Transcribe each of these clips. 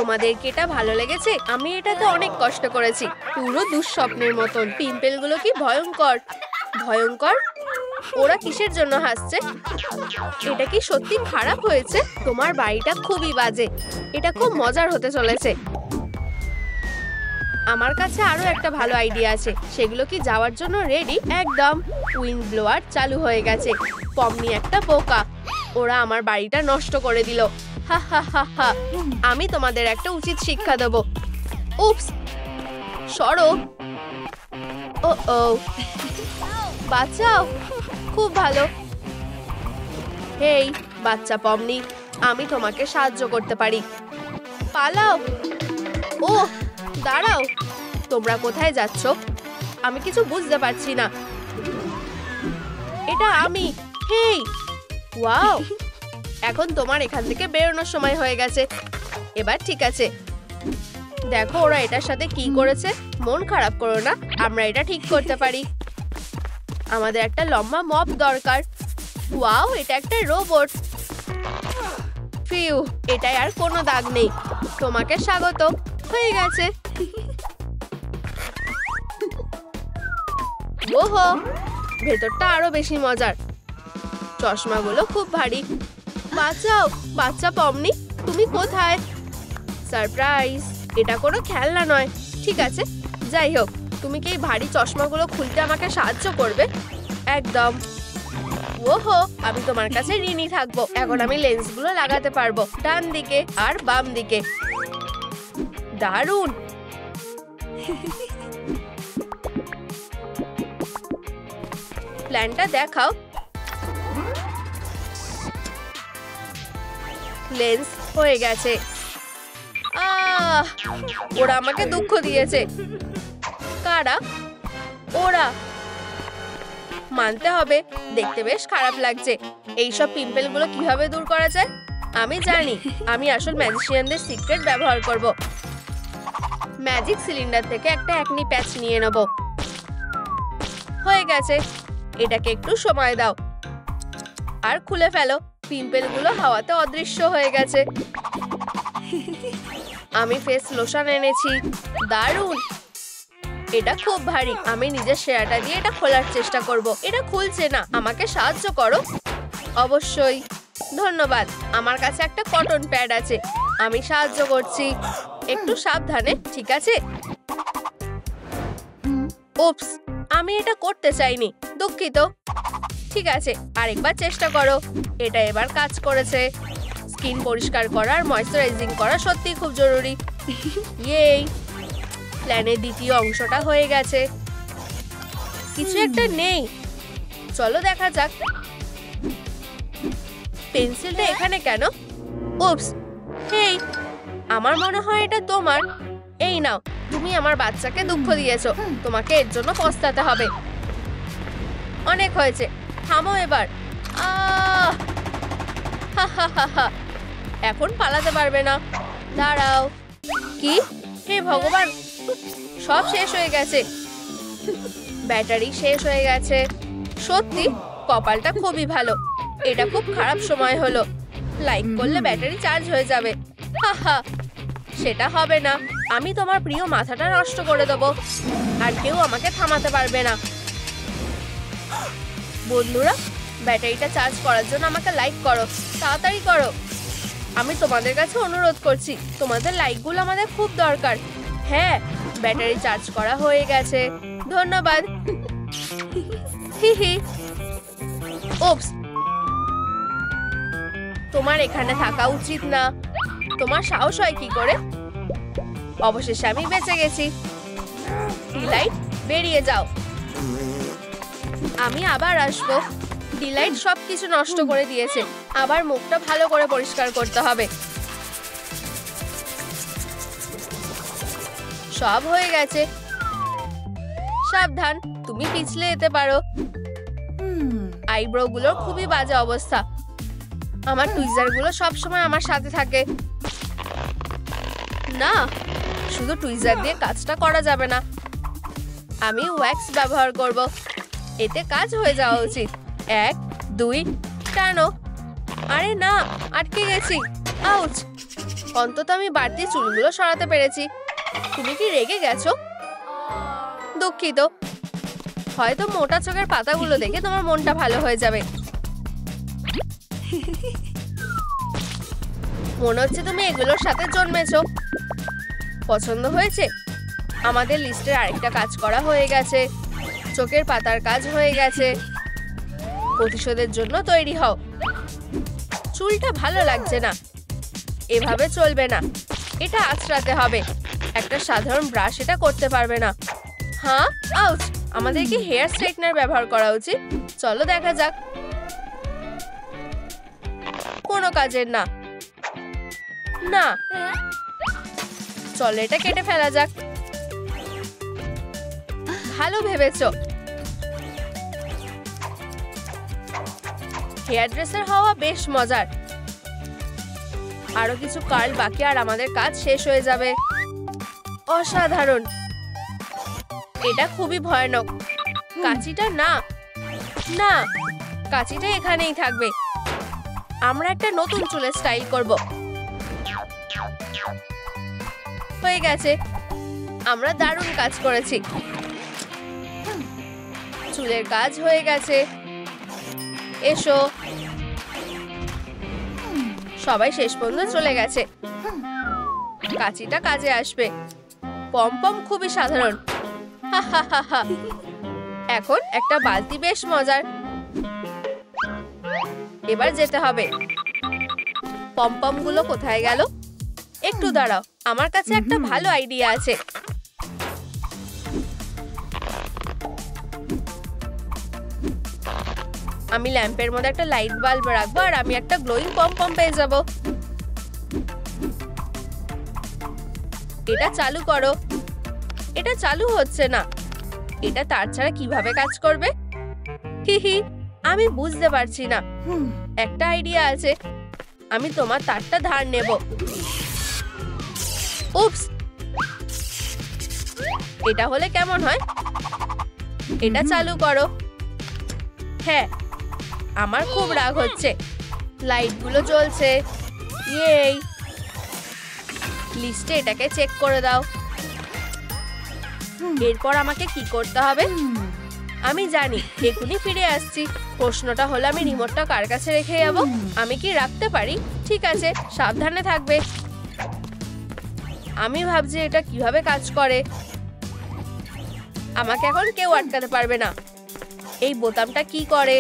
তোমাদের কি এটা ভালো লেগেছে? আমি এটাতে অনেক কষ্ট করেছি, পুরো দুঃস্বপ্নের মতন। পিম্পল গুলো কি ভয়ঙ্কর ভয়ঙ্কর। ওরা কিসের জন্য হাসছে? এটা কি সত্যি খারাপ হয়েছে? তোমার বাড়িটা খুবই বাজে। এটা খুব মজার হতে চলেছে। আমার কাছে আরো একটা ভালো আইডিয়া আছে। সেগুলো কি যাওয়ার জন্য রেডি? একদম। উইন্ড ব্লোয়ার চালু হয়ে গেছে। পমনি একটা বোকা, ওরা আমার বাড়িটা নষ্ট করে দিল। হা হা হা হা। আমি তোমাদের একটা উচিত শিক্ষা দেব। উপস, সরো। ও ও, বাঁচাও। খুব ভালো। হেই বাচ্চা পমনি, আমি তোমাকে সাহায্য করতে পারি। পালাও। ও দাঁড়াও, তোমরা কোথায় যাচ্ছ? আমি কিছু বুঝতে পারছি না। এটা আমি। হেই, ওয়াও, এখন তোমার এখান থেকে বেরোনোর সময় হয়ে গেছে। এবার ঠিক আছে, দেখো ওরা এটার সাথে কি করেছে। মন খারাপ করো না, আমরা এটা ঠিক করতে পারি। আমাদের একটা লম্বা মপ দরকার। ওয়াও, এটা একটা রোবট। ফিউ, এটাই আর কোনো দাগ নেই। তোমাকে স্বাগত। হয়ে গেছে। ওহো, ভেতরটা আরো বেশি মজার। চশমাগুলো খুব ভারী। বাঁচাও বাচ্চা পমনি, তুমি কোথায়? সারপ্রাইজ, এটা কোনো খেলনা নয়। ঠিক আছে, যাই হোক, তুমি কি এই ভারী চশমাগুলো খুলতে আমাকে সাহায্য করবে? একদম। ওহো, আমি তোমার কাছে ঋণী থাকবো। এখন আমি লেন্সগুলো লাগাতে পারবো ডান দিকে আর বাম দিকে। দারুণ। প্ল্যানটা দেখাও। লেন্স হয়ে গেছে। ওরা আমাকে দুঃখ দিয়েছে। কারা? ওরা। মানতে হবে, দেখতে বেশ খারাপ লাগছে। এইসব পিম্পল গুলো কিভাবে দূর করা যায়? আমি জানি। আমি আসল ম্যাজিশিয়ানদের সিক্রেট ব্যবহার করব। ম্যাজিক সিলিন্ডার থেকে একটা অ্যাকনি প্যাচ নিয়ে নেব। হয়ে গেছে। এটাকে একটু সময় দাও আর খুলে ফেলো। পিম্পল গুলো হাওয়াতে অদৃশ্য হয়ে গেছে। আমি ফেস লোশন এনেছি। দারুণ, এটা খুব ভারী। আমি নিজের সেরাটা দিয়ে এটা খোলার চেষ্টা করব। এটা খুলছে না, আমাকে সাহায্য করো। অবশ্যই, ধন্যবাদ। আমার কাছে একটা কটন প্যাড আছে, আমি সাহায্য করছি। একটু সাবধানে, ঠিক আছে? উপস, আমি এটা করতে চাইনি, দুঃখিত। ঠিক আছে, আরেকবার চেষ্টা করো। এটা এবার কাজ করেছে। স্কিন পরিষ্কার করা আর ময়েশ্চারাইজিং করা সত্যি খুব জরুরি। ইয়েই, প্ল্যানের দ্বিতীয় অংশটা হয়ে গেছে। কিছু একটা নেই, চলো দেখা যাক। পেন্সিলটা এখানে কেন? উপস, হেই, আমার মনে হয় এটা তোমার। এই নাও, তুমি আমার বাচ্চাকে দুঃখ দিয়েছো, তোমাকে এর জন্য পস্তাতে হবে। অনেক হয়েছে, থামো এবার। এখন পালাতে পারবে না। দাঁড়াও। কি? হে ভগবান, সব শেষ হয়ে গেছে। ব্যাটারি শেষ হয়ে গেছে। সত্যি কপালটা খুবই ভালো। এটা খুব খারাপ সময় হলো। লাইক করলে ব্যাটারি চার্জ হয়ে যাবে। হাহা, সেটা হবে না। আমি তোমার প্রিয় মাথাটা নষ্ট করে দেবো, আর কেউ আমাকে থামাতে পারবে না। বন্ধুরা, ব্যাটারিটা চার্জ করার জন্য আমাকে লাইক করো, তাড়াতাড়ি করো। আমি তোমাদের কাছে অনুরোধ করছি, তোমাদের লাইকগুলো আমাদের খুব দরকার। হ্যাঁ, ব্যাটারি চার্জ করা হয়ে গেছে। ধন্যবাদ। হিহি। উপস, তোমার এখানে থাকা উচিত না। তোমার সাহস হয় কি করে? অবশেষে আমি বেঁচে গেছি। ডিলাইট, বেরিয়ে যাও। আমি আবার আসবো। ডিলাইট সবকিছু নষ্ট করে দিয়েছে। আবার মুখটা ভালো করে পরিষ্কার করতে হবে। সব হয়ে গেছে। সাবধান, তুমি পিছলে যেতে পারো। আইব্রো গুলোর খুবই বাজে অবস্থা। আমার টুইজার গুলো সবসময় আমার সাথে থাকে। না, শুধু টুইজার দিয়ে কাজটা করা যাবে না। আমি ওয়্যাক্স ব্যবহার করব। এতে কাজ হয়ে যাওয়া উচিত। 1, 2, টানো। আরে না, আটকে গেছি। আউচ। অন্তত আমি বাড়তি চুলগুলো সরাতে পেরেছি। তুমি কি রেগে গেছো? দুঃখিত। হয়তো মোটা চোখের পাতাগুলো দেখে তোমার মনটা ভালো হয়ে যাবে। মনে হচ্ছে তুমি এগুলোর সাথে জন্মেছো। পছন্দ হয়েছে? আমাদের লিস্টের আরেকটা কাজ করা হয়ে গেছে। চোখের পাতার কাজ হয়ে গেছে। প্রতিশোধের জন্য তৈরি হও। চুলটা ভালো লাগছে না, এভাবে চলবে না। এটা আঁচড়াতে হবে। একটা সাধারণ ব্রাশ এটা করতে পারবে না। হ্যাঁ, আউচ। আমাদের কি হেয়ার স্ট্রেটনার ব্যবহার করা উচিত? চলো দেখা যাক। কোনো কাজের না। না, চলো এটা কেটে ফেলা যাক। ভালো ভেবেছো। হেয়ার ড্রেসার হওয়া বেশ মজার। আরো কিছু কার্ল বাকি আর আমাদের কাজ শেষ হয়ে যাবে। অসাধারণ। এটা খুবই ভয়ানক। কাঁচিটা না, না, কাঁচিটা এখানেই থাকবে। আমরা একটা নতুন চুলের স্টাইল করব। হয়ে গেছে। আমরা দারুণ কাজ করেছি। চুলের কাজ হয়ে গেছে। এসো। সবাই শেষ পর্যন্ত চলে গেছে। কাঁচিটা কাজে আসবে। পমপম খুবই সাধারণ। এখন একটা বালতি বেশ মজার। এবার যেতে হবে। পমপম গুলো কোথায় গেল? একটু দাঁড়াও, আমার কাছে একটা ভালো আইডিয়া আছে। আমি ল্যাম্পের মধ্যে একটা লাইট বাল্ব রাখবো আর আমি একটা গ্লোয়িং পমপম পেয়ে যাব। এটা চালু করো। এটা চালু হচ্ছে না। এটা তার ছাড়া কিভাবে কাজ করবে? হি, আমি বুঝতে পারছি না। একটা আইডিয়া আছে। আমি তোমার তারটা ধার নেব। উপস, এটা হলে কেমন হয়? এটা চালু করো। হ্যাঁ, আমার খুব রাগ হচ্ছে। লাইটগুলো জ্বলছে। ইয়েই। লিস্টে এটাকে চেক করে দাও। এরপর আমাকে কি করতে হবে? আমি জানি। এখনই ফিরে আসছি। প্রশ্নটা হলো আমি রিমোটটা কার কাছে রেখে যাব? আমি কি রাখতে পারি? ঠিক আছে, সাবধানে থাকবে। আমি ভাবছি এটা কিভাবে কাজ করে। আমাকে এখন কেউ আটকাতে পারবে না। এই বোতামটা কি করে?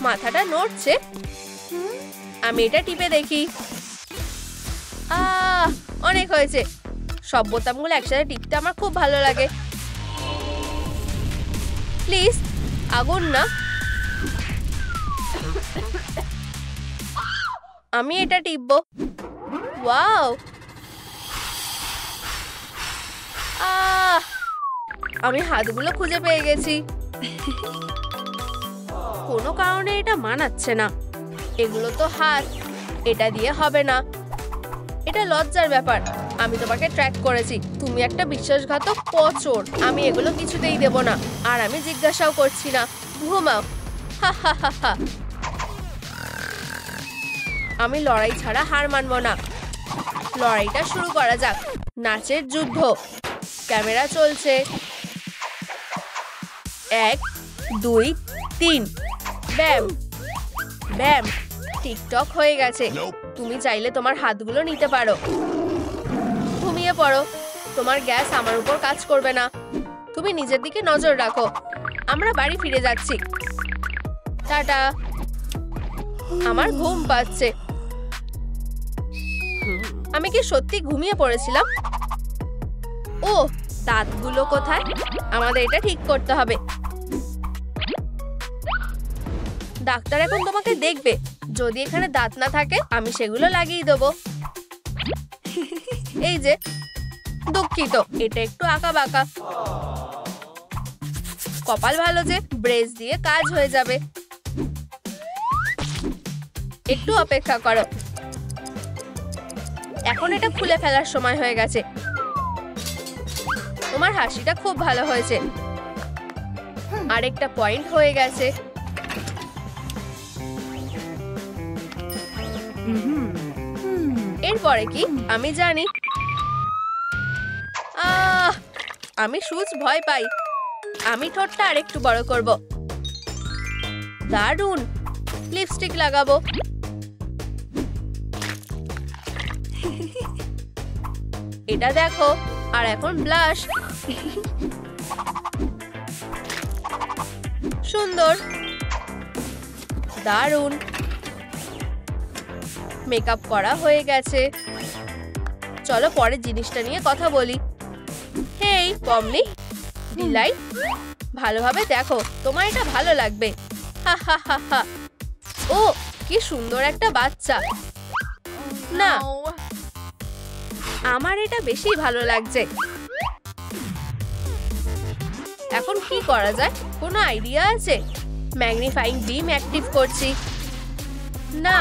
মাথাটা নড়ছে। আমি এটা টিপে দেখি। অনেক হয়েছে। সব বোতামগুলো একসাথে টিপতে আমার খুব ভালো লাগে। প্লিজ, আগুন না। আমি এটা টিপবো। ওয়াও, আমি হাতগুলো খুঁজে পেয়ে গেছি। কোনো কারণে এটা মানাচ্ছে না। এগুলো তো হাত, এটা দিয়ে হবে না। এটা লজ্জার ব্যাপার। আমি তোমাকে ট্র্যাক করেছি। তুমি একটা বিশ্বাসঘাতক পচর। আমি এগুলো কিছুতেই দেব না। আর আমি জিজ্ঞাসাও করছি না। ঘুমাও। হা। আমি লড়াই ছাড়া হার মানব না। লড়াইটা শুরু করা যাক। নাচের যুদ্ধ। ক্যামেরা চলছে। 1, 2, 3। ব্যাম ব্যাম। টিকটক হয়ে গেছে। তুমি চাইলে তোমার হাতগুলো নিতে পারো। ঘুমিয়ে পড়ো। তোমার গ্যাস আমার উপর কাজ করবে না। তুমি নিজের দিকে নজর রাখো। আমরা বাড়ি ফিরে যাচ্ছি। টাটা। আমার ঘুম পাচ্ছে। আমি কি সত্যি ঘুমিয়ে পড়েছিলাম? ও, দাঁতগুলো কোথায়? আমাদের এটা ঠিক করতে হবে। ডাক্তার এখন তোমাকে দেখবে। যদি এখানে দাঁত না থাকে আমি সেগুলো লাগিয়ে দেবো। এই যে, দুঃখিত, এটা একটু আঁকা বাঁকা। কপাল ভালো যে ব্রেস দিয়ে কাজ হয়ে যাবে। একটু অপেক্ষা করো। এখন এটা খুলে ফেলার সময় হয়ে গেছে। তোমার হাসিটা খুব ভালো হয়েছে। আরেকটা পয়েন্ট হয়ে গেছে। এরপরে কি আমি জানি। আমি সুচ ভয় পাই। আমি ঠোঁটটা আরেকটু বড় করব। দারুণ, লিপস্টিক লাগাবো। এটা দেখো, আর এখন ব্লাশ। সুন্দর, দারুণ। মেকআপ করা হয়ে গেছে। চলো পরের জিনিসটা নিয়ে কথা বলি। হেই পমনি, ডিলাইট, ভালোভাবে দেখো, তোমার এটা ভালো লাগবে। হা হা হা হা। ও কি সুন্দর একটা বাচ্চা। না, আমার এটা বেশি ভালো লাগছে। এখন কি করা যায়? কোনো আইডিয়া আছে? ম্যাগনিফাইং বিম অ্যাক্টিভ করছি। না,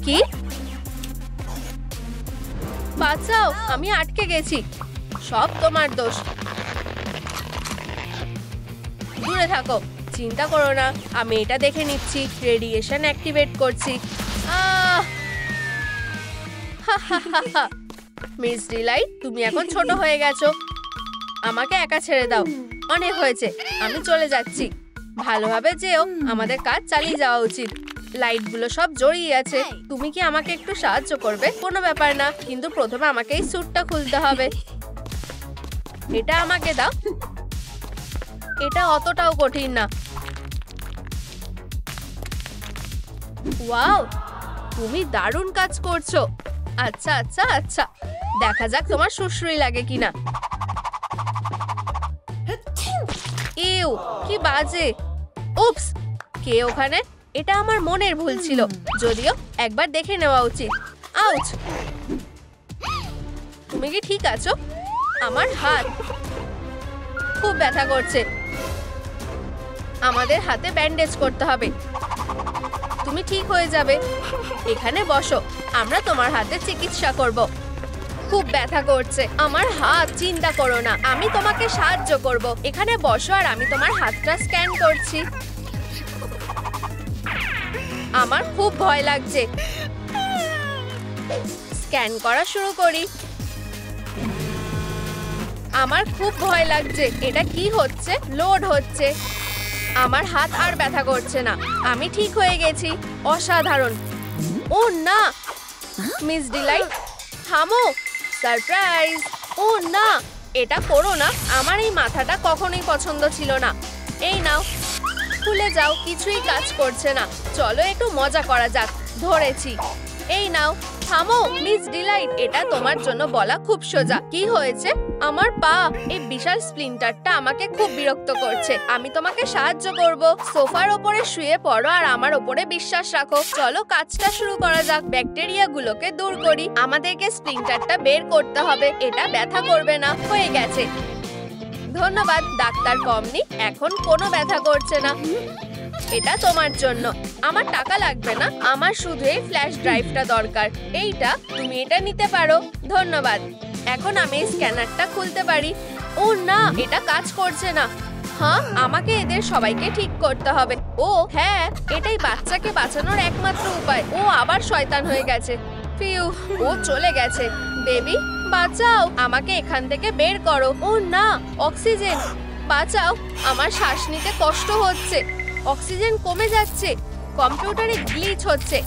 কি? বাঁচাও, আমি আটকে গেছি। সব তোমার দোষ। দূরে থাকো, চিন্তা করো না, আমি এটা দেখে নিচ্ছি। রেডিয়েশন অ্যাক্টিভেট করছি। মিস ডিলাইট, তুমি এখন ছোট হয়ে গেছো। আমাকে একা ছেড়ে দাও, অনেক হয়েছে, আমি চলে যাচ্ছি। ভালোভাবে যেও, আমাদের কাজ চালিয়ে যাওয়া উচিত। লাইটগুলো সব জড়িয়ে আছে। তুমি কি আমাকে একটু সাহায্য করবে? কোনো ব্যাপার না, কিন্তু প্রথমে আমাকে এই স্যুটটা খুলতে হবে। এটা আমাকে দাও। এটা অতটাও কঠিন না। ওয়াও, তুমি দারুণ কাজ করছো। আচ্ছা আচ্ছা আচ্ছা, দেখা যাক তোমার সুশ্রুই লাগে কিনা। ইউ, কি বাজে। উপস, কে ওখানে? এটা আমার মনের ভুল ছিল, যদিও একবার দেখে নেওয়া উচিত। আউচ, তুমি কি ঠিক আছো? আমার হাত খুব ব্যথা করছে। আমাদের হাতে ব্যান্ডেজ করতে হবে। তুমি ঠিক হয়ে যাবে। এখানে বসো, আমরা তোমার হাতে চিকিৎসা করব। খুব ব্যথা করছে আমার হাত। চিন্তা করো না, আমি তোমাকে সাহায্য করব। এখানে বসো আর আমি তোমার হাতটা স্ক্যান করছি। আমার খুব ভয় লাগছে। স্ক্যান করা শুরু করি। আমার খুব ভয় লাগছে। এটা কি হচ্ছে? লোড হচ্ছে। আমার হাত আর ব্যথা করছে না। আমি ঠিক হয়ে গেছি। অসাধারণ। ও না, মিস ডিলাইট, থামো। সারপ্রাইজ। ও না, এটা করো না। আমার এই মাথাটা কখনোই পছন্দ ছিল না। এই নাও, খুলে যাও। কিছুই কাজ করছে না। চলো একটু মজা করা যাক। ধরেছি। এই নাও। থামো মিস ডিলাইট, এটা তোমার জন্য বলা খুব সোজা। কি হয়েছে? আমার পা। এই বিশাল স্প্লিন্টারটা আমাকে খুব বিরক্ত করছে। আমি তোমাকে সাহায্য করব। সোফার ওপরে শুয়ে পড়ো আর আমার ওপরে বিশ্বাস রাখো। চলো কাজটা শুরু করা যাক। ব্যাকটেরিয়া গুলোকে দূর করি। আমাদেরকে স্প্লিন্টারটা বের করতে হবে। এটা ব্যথা করবে না। হয়ে গেছে। ধন্যবাদ ডাক্তার পমনি, এখন কোনো ব্যথা করছে না। এটা তোমার জন্য। আমার টাকা লাগবে না, আমার শুধু এই ফ্ল্যাশ ড্রাইভটা দরকার। এইটা, তুমি এটা নিতে পারো। ধন্যবাদ। এখন আমি এই স্ক্যানারটা খুলতে পারি। ও না, এটা কাজ করছে না। হ্যাঁ, আমাকে এদের সবাইকে ঠিক করতে হবে। ও হ্যাঁ, এটাই বাচ্চাকে বাঁচানোর একমাত্র উপায়। ও আবার শয়তান হয়ে গেছে। ফিউ, ও চলে গেছে। বেবি বাঁচাও, আমাকে এখান থেকে বের করো। ও না, অক্সিজেন, বাঁচাও, আমার শ্বাস নিতে কষ্ট হচ্ছে। অক্সিজেন কমে যাচ্ছে। কম্পিউটারে গ্লিচ হচ্ছে।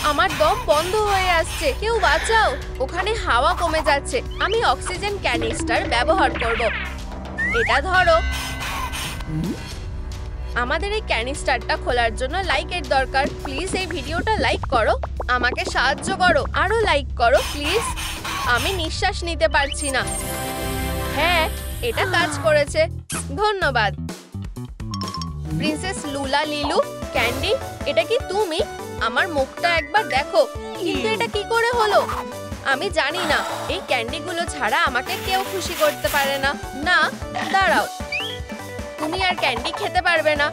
আমার দম বন্ধ হয়ে আসছে। কেউ বাঁচাও, ওখানে হাওয়া কমে যাচ্ছে। আমি অক্সিজেন ক্যানিস্টার ব্যবহার করব। এটা ধরো। আমাদের এই ক্যানিস্টারটা খোলার জন্য লাইকের দরকার। প্লিজ এই ভিডিওটা লাইক করো। আমাকে সাহায্য করো। আরো লাইক করো প্লিজ। আমি নিঃশ্বাস নিতে পারছি না। হ্যাঁ, এটা কাজ করেছে। ধন্যবাদ। প্রিন্সেস লুলা লিলু, ক্যান্ডি, এটা কি তুমি? আমার মুখটা একবার দেখো। কিন্তু এটা কি করে হলো? আমি জানি না। এই ক্যান্ডিগুলো ছাড়া আমাকে কেউ খুশি করতে পারে না। না, দাঁড়াও, তুমি আর ক্যান্ডি খেতে পারবে না।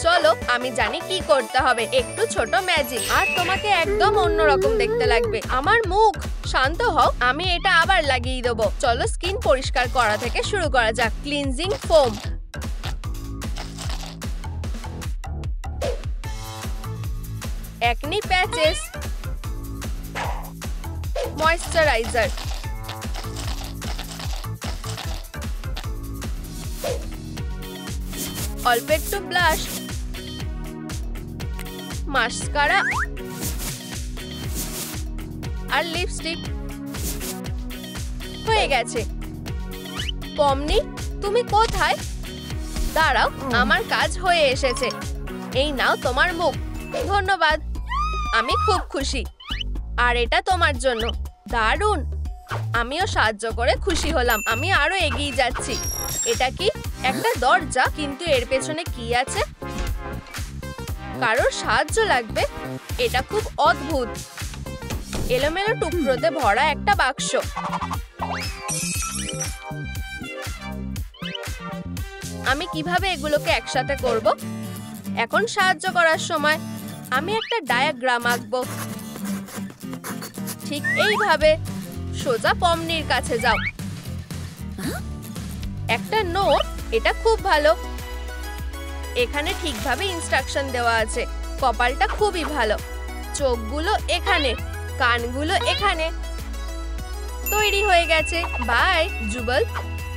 চলো, আমি জানি কি করতে হবে। একটু ছোট ম্যাজিক আর তোমাকে একদম অন্যরকম দেখতে লাগবে। আমার মুখ। শান্ত হও, আমি এটা আবার লাগিয়ে দেবো। চলো স্কিন পরিষ্কার করা থেকে শুরু করা যাক। Cleansing foam. Acne patches, moisturiser, অল্প একটু ব্লাশ, মাস্কারা আর লিপস্টিক। হয়ে গেছে। পমনি, তুমি কোথায়? দাঁড়াও, আমার কাজ হয়ে এসেছে। এই নাও তোমার মুখ। ধন্যবাদ, আমি খুব খুশি। আর এটা তোমার জন্য। দারুণ, আমিও সাহায্য করে খুশি হলাম। আমি আরো এগিয়ে যাচ্ছি। এটা কি? একটা দরজা, কিন্তু এর পেছনে কি আছে? কারোর সাহায্য লাগবে? এটা খুব অদ্ভুত। এলোমেলো টুকরোতে ভরা একটা বাক্স। আমি কিভাবে এগুলোকে একসাথে করব? এখন সাহায্য করার সময়। আমি একটা ডায়াগ্রাম আঁকবো। ঠিক এইভাবে সোজা পমনির কাছে যাও। একটা নোট, এটা খুব ভালো। এখানে ঠিকভাবে ইনস্ট্রাকশন দেওয়া আছে। কপালটা খুবই ভালো। চোখগুলো এখানে, কানগুলো এখানে। তৈরি হয়ে গেছে। বাই জুবল।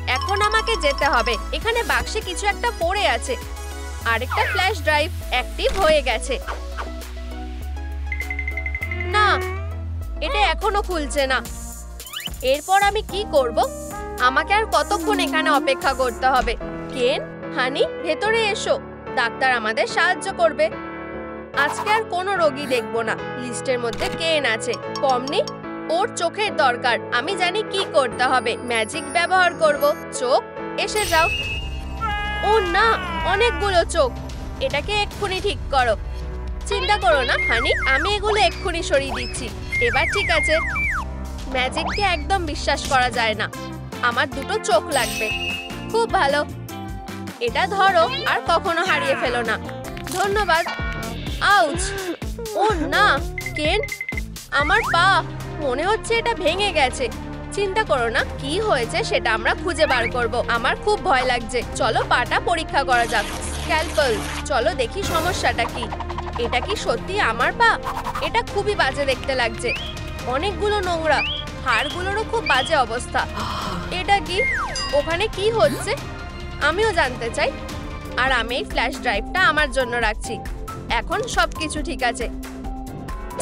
এখন আমাকে যেতে হবে। এখানে বাক্সে কিছু একটা পড়ে আছে। আরেকটা ফ্ল্যাশ ড্রাইভ অ্যাক্টিভ হয়ে গেছে। না, এটা এখনো খুলছে না। এরপর আমি কি করব? আমাকে আর কতক্ষণ এখানে অপেক্ষা করতে হবে? কেন, হানি, ভেতরে এসো। ডাক্তার আমাদের সাহায্য করবে। আজকে আর কোনো রোগী দেখব না। লিস্টের মধ্যে কেন আছে। পমনি, ওর চোখের দরকার। আমি জানি কি করতে হবে। ম্যাজিক ব্যবহার করব। চোখ, এসে যাও। ও না, অনেকগুলো চোখ। এটাকে এক্ষুনি ঠিক করো। চিন্তা করো না হানি, আমি এগুলো এক্ষুনি সরিয়ে দিচ্ছি। এবার ঠিক আছে। ম্যাজিককে একদম বিশ্বাস করা যায় না। আমার দুটো চোখ লাগবে। খুব ভালো। এটা ধরো আর কখনো হারিয়ে ফেলো না। ধন্যবাদ। আউচ! ও না, কেন, আমার পা। মনে হচ্ছে এটা ভেঙে গেছে। চিন্তা করো না, কি হয়েছে সেটা আমরা খুঁজে বার করব। আমার খুব ভয় লাগছে। চলো পাটা পরীক্ষা করা যাক। স্ক্যালপেল, চলো দেখি সমস্যাটা কি। এটা কি সত্যি আমার পা? এটা খুবই বাজে দেখতে লাগছে। অনেকগুলো নোংরা। হাড়গুলোরও খুব বাজে অবস্থা। এটা কি? ওখানে কি হচ্ছে? আমিও জানতে চাই। আর আমি এই ফ্ল্যাশ ড্রাইভটা আমার জন্য রাখছি। এখন সবকিছু ঠিক আছে।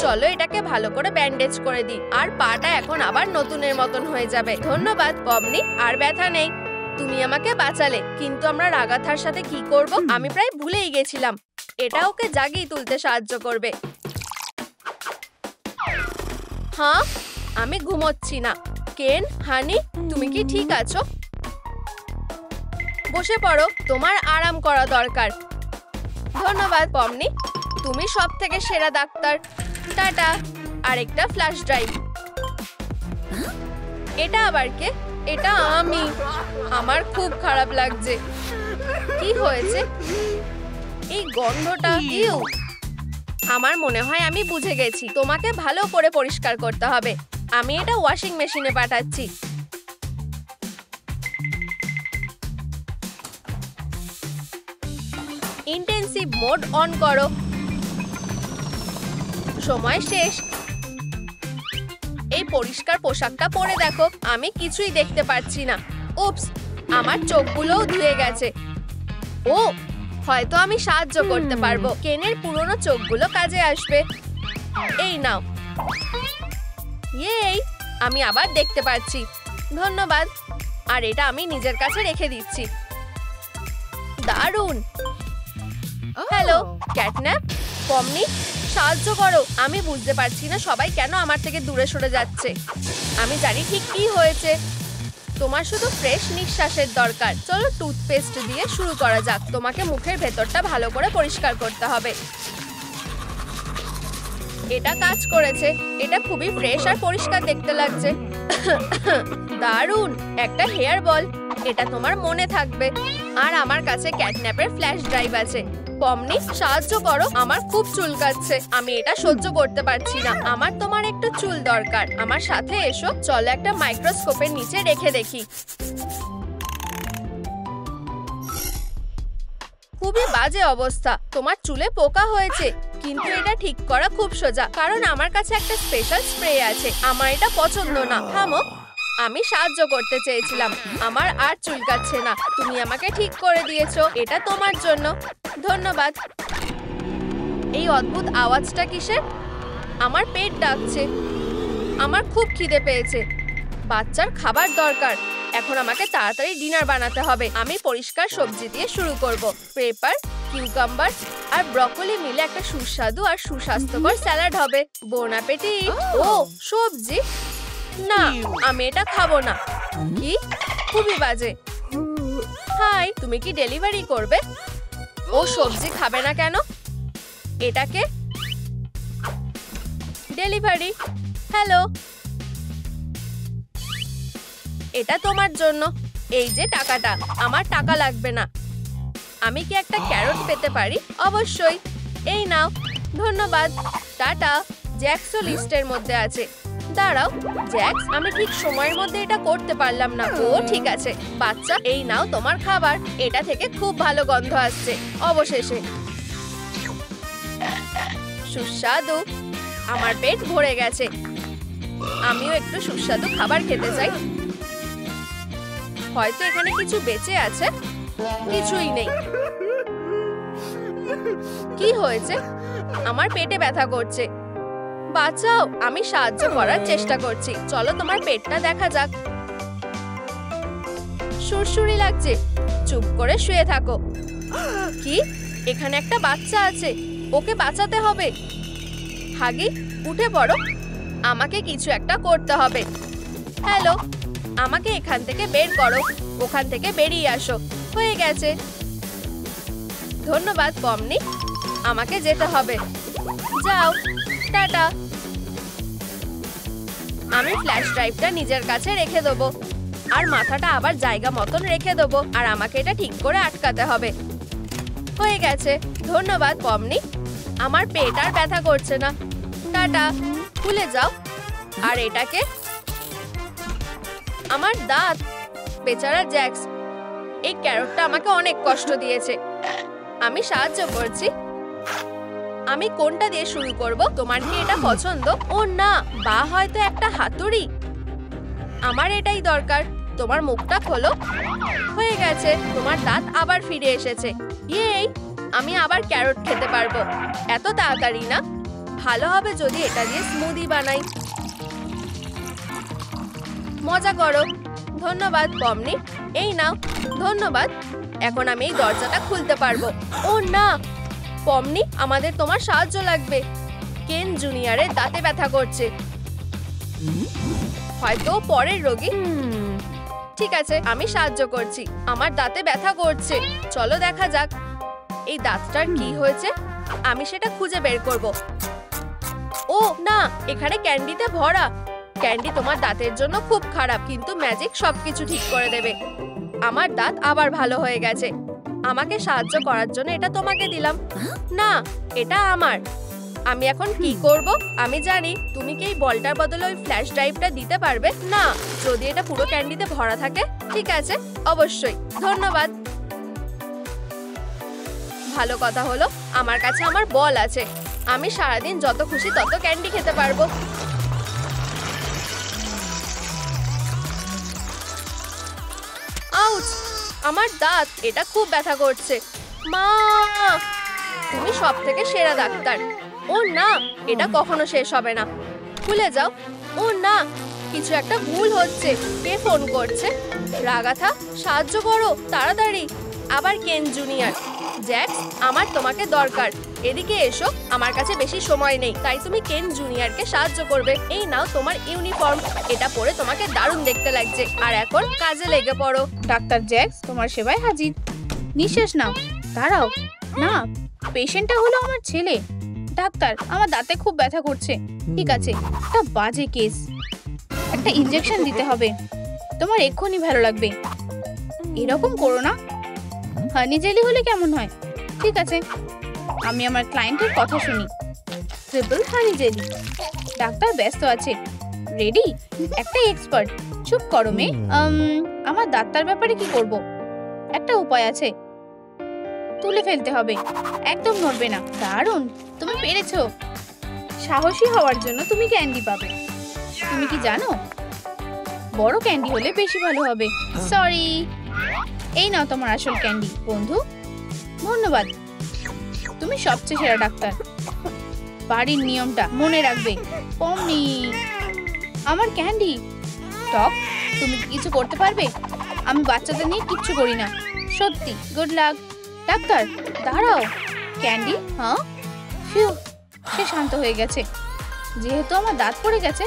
চলো এটাকে ভালো করে ব্যান্ডেজ করে দিই। আর পাটা এখন আবার নতুনের মতন হয়ে যাবে। ধন্যবাদ পমনি, আর ব্যথা নেই। তুমি আমাকে বাঁচালে। কিন্তু আমরা রাগাথার সাথে কি করব? আমি প্রায় ভুলেই গেছিলাম। এটা ওকে জাগিয়ে তুলতে সাহায্য করবে। হ্যাঁ, আমি ঘুমোচ্ছি না। কেন, হানি, তুমি কি ঠিক আছো? বসে পড়ো, তোমার আরাম করা দরকার। ধন্যবাদ পমনি, তুমি সব থেকে সেরা ডাক্তার। টাটা। আরেকটা ফ্ল্যাশ ড্রাইভ। এটা আবার কে? এটা আমি। আমার খুব খারাপ লাগছে। কি হয়েছে? এই গন্ধটা। ইউ! আমার মনে হয় আমি বুঝে গেছি। তোমাকে ভালো করে পরিষ্কার করতে হবে। আমি এটা ওয়াশিং মেশিনে পাঠাচ্ছি। ইন্টেন্সিভ মোড অন করো। সময় শেষ। এই পরিষ্কার পোশাকটা পরে দেখো। আমি কিছুই দেখতে পাচ্ছি না। উপস, আমার চোখগুলোও ধুয়ে গেছে। ও, হয়তো আমি সাহায্য করতে পারবো। কেনের পুরনো চোখগুলো কাজে আসবে। এই নাও। ইয়েই, আমি আবার দেখতে পাচ্ছি। ধন্যবাদ। আর এটা আমি নিজের কাছে রেখে দিচ্ছি। দারুণ। হ্যালো ক্যাটন্যাপ, পমনি, সাহায্য করো। আমি বুঝতে পারছি না সবাই কেন আমার থেকে দূরে সরে যাচ্ছে। আমি জানি ঠিক কি হয়েছে। তোমার শুধু ফ্রেশ নিঃশ্বাসের দরকার। চলো টুথপেস্ট দিয়ে শুরু করা যাক। তোমাকে মুখের ভেতরটা ভালো করে পরিষ্কার করতে হবে। এটা কাজ করেছে। এটা খুবই ফ্রেশ আর পরিষ্কার দেখতে লাগছে। দারুণ। একটা হেয়ার বল। এটা তোমার মনে থাকবে। আর আমার কাছে ক্যাটন্যাপের ফ্ল্যাশ ড্রাইভ আছে। পমনি, সাহায্য করো। আমার খুব চুলকাচ্ছে। আমি এটা সহ্য করতে পারছি না। আমার তোমার একটু চুল দরকার। আমার সাথে এসো। চলো একটা মাইক্রোস্কোপের নিচে রেখে দেখি। খুবই বাজে অবস্থা। তোমার চুলে পোকা হয়েছে, কিন্তু এটা ঠিক করা খুব সোজা, কারণ আমার কাছে একটা স্পেশাল স্প্রে আছে। আমার এটা পছন্দ না। থামো, আমি সাহায্য করতে চেয়েছিলাম। আমার আর চুলকাচ্ছে না, তুমি আমাকে ঠিক করে দিয়েছো। এটা তোমার জন্য। ধন্যবাদ। এই অদ্ভুত আওয়াজটা কিসের? আমার পেট ডাকছে। আমার খুব খিদে পেয়েছে। বাচ্চার খাবার দরকার। এখন আমাকে তাড়াতাড়ি ডিনার বানাতে হবে। আমি পরিষ্কার সবজি দিয়ে শুরু করব। পেপার, কিউকাম্বার আর ব্রকলি মিলে একটা সুস্বাদু আর সুস্বাস্থ্যকর স্যালাড হবে। বোন অ্যাপেটিট। ও, সবজি? না, আমি এটা খাবো না। কি? খুবই বাজে। হাই, তুমি কি ডেলিভারি করবে? ও সবজি খাবে না কেন? এটাকে ডেলিভারি। হ্যালো, এটা তোমার জন্য। এই যে টাকাটা। আমার টাকা লাগবে না। আমি কি একটা ক্যারট পেতে পারি? অবশ্যই। এই নাও। ধন্যবাদ। টাটা। জ্যাক্সও লিস্টের মধ্যে আছে। দাঁড়াও জ্যাক্স, আমি ঠিক সময়ের মধ্যে এটা করতে পারলাম না। ও ঠিক আছে। বাচ্চা, এই নাও তোমার খাবার। এটা থেকে খুব ভালো গন্ধ আসছে। অবশেষে সুস্বাদু। আমার পেট ভরে গেছে। আমিও একটু সুস্বাদু খাবার খেতে চাই। হয়তো এখানে কিছু বেঁচে আছে। কিছুই নেই। কি হয়েছে? আমার পেটে ব্যথা করছে। বাঁচাও, আমি সাহায্য করার চেষ্টা করছি। চলো তোমার পেটটা দেখা যাক। সুরসুরি লাগছে। চুপ করে শুয়ে থাকো। কি? এখানে একটা বাচ্চা আছে। ওকে বাঁচাতে হবে। হাগি, উঠে পড়ো। আমাকে কিছু একটা করতে হবে। হ্যালো, আমাকে এখান থেকে বের করো। ওখান থেকে বেরিয়ে আসো। হয়ে গেছে। ধন্যবাদ পমনি। আমাকে যেতে হবে। যাও। টাটা। আমি ফ্ল্যাশ ড্রাইভটা নিজের কাছে রেখে দেবো আর মাথাটা আবার জায়গা মতন রেখে দেবো, আর আমাকে এটা ঠিক করে আটকাতে হবে। হয়ে গেছে। ধন্যবাদ পমনি। আমার পেট আর ব্যথা করছে না। টাটা। খুলে যাও। আর এটাকে? আমার দাঁত। বেচারা জ্যাক্স, এই ক্যারটটা আমাকে অনেক কষ্ট দিয়েছে। আমি সাহায্য করছি। আমি কোনটা দিয়ে শুরু করব? তোমার কি এটা পছন্দ? ও না, বা হয়তো একটা হাতুড়ি। আমার এটাই দরকার। তোমার মুখটা খোলো। হয়ে গেছে। তোমার দাঁত আবার ফিরে এসেছে। ইয়েই, আমি আবার ক্যারট খেতে পারবো। এত তাড়াতাড়ি না। ভালো হবে যদি এটা দিয়ে স্মুদি বানাই। মজা করো। ধন্যবাদ পমনি। এই নাও। ধন্যবাদ। এখন আমি এই দরজাটা খুলতে পারবো। ও না পমনি, আমাদের তোমার সাহায্য লাগবে। কেন জুনিয়রের দাঁতে ব্যথা করছে। হয়তো পরের রোগী। ঠিক আছে, আমি সাহায্য করছি। আমার দাঁতে ব্যথা করছে। চলো দেখা যাক এই দাঁতটার কি হয়েছে। আমি সেটা খুঁজে বের করব। ও না, এখানে ক্যান্ডিতে ভরা। ক্যান্ডি তোমার দাঁতের জন্য খুব খারাপ, কিন্তু ম্যাজিক সবকিছু ঠিক করে দেবে। আমার দাঁত আবার ভালো হয়ে গেছে। আমাকে সাহায্য করার জন্য এটা তোমাকে দিলাম। না, এটা আমার। আমি এখন কি করব? আমি জানি। তুমি কি এই বলটার বদলে ওই ফ্ল্যাশ ড্রাইভটা দিতে পারবে? না, যদি এটা পুরো ক্যান্ডিতে ভরা থাকে। ঠিক আছে, অবশ্যই। ধন্যবাদ। ভালো কথা হলো আমার কাছে আমার বল আছে। আমি সারাদিন যত খুশি তত ক্যান্ডি খেতে পারবো। আউচ! আমার দাঁত, এটা খুব ব্যথা করছে। মা, তুমি সব থেকে সেরা ডাক্তার। ও না, এটা কখনো শেষ হবে না। খুলে যাও। ও না, কিছু একটা ভুল হচ্ছে। কে ফোন করছে? রাগাথা, সাহায্য করো তাড়াতাড়ি। আবার কেন জুনিয়র। জ্যাক্স, আমার তোমাকে দরকার। এদিকে এসো। আমার কাছে বেশি সময় নেই, তাই তুমি কেন জুনিয়রকে সাহায্য করবে। এই নাও তোমার ইউনিফর্ম। এটা পরে তোমাকে দারুণ দেখতে লাগছে। আর এখন কাজে লেগে পড়ো। ডাক্তার জ্যাক্স তোমার সেবায় হাজির। নিঃশ্বাস নাও। দাঁড়াও। না, পেশেন্টটা হলো আমার ছেলে। ডাক্তার, আমার দাঁতে খুব ব্যথা করছে। ঠিক আছে, একটা বাজে কেস। একটা ইনজেকশন দিতে হবে। তোমার এক্ষুনি ভালো লাগবে। এরকম করো না। হানি জেলি হলে কেমন হয়? ঠিক আছে, আমি আমার ক্লায়েন্টের কথা শুনি। ট্রিপল হানি জেলি। ডাক্তার ব্যস্ত আছে। রেডি? একটা এক্সপার্ট। চুপ করো মেয়ে। আমার দাঁতটার ব্যাপারে কি করব? একটা উপায় আছে। তুলে ফেলতে হবে, একদম নড়বে না। দারুণ, তুমি পেরেছো। সাহসী হওয়ার জন্য তুমি ক্যান্ডি পাবে। তুমি কি জানো, বড় ক্যান্ডি হলে বেশি ভালো হবে। সরি, এই নাও তোমার আসল ক্যান্ডি বন্ধু। ধন্যবাদ, তুমি সবচেয়ে সেরা ডাক্তার। বাড়ির নিয়মটা মনে রাখবে। পমনি, আমার ক্যান্ডি। টক, তুমি কি কিছু করতে পারবে? আমি বাচ্চাদের নিয়ে কিচ্ছু করি না। সত্যি, গুড লাক। ডাক্তার দাঁড়াও। ক্যান্ডি, হ্যাঁ? ফিউ, সে শান্ত হয়ে গেছে। যেহেতু আমার দাঁত পড়ে গেছে,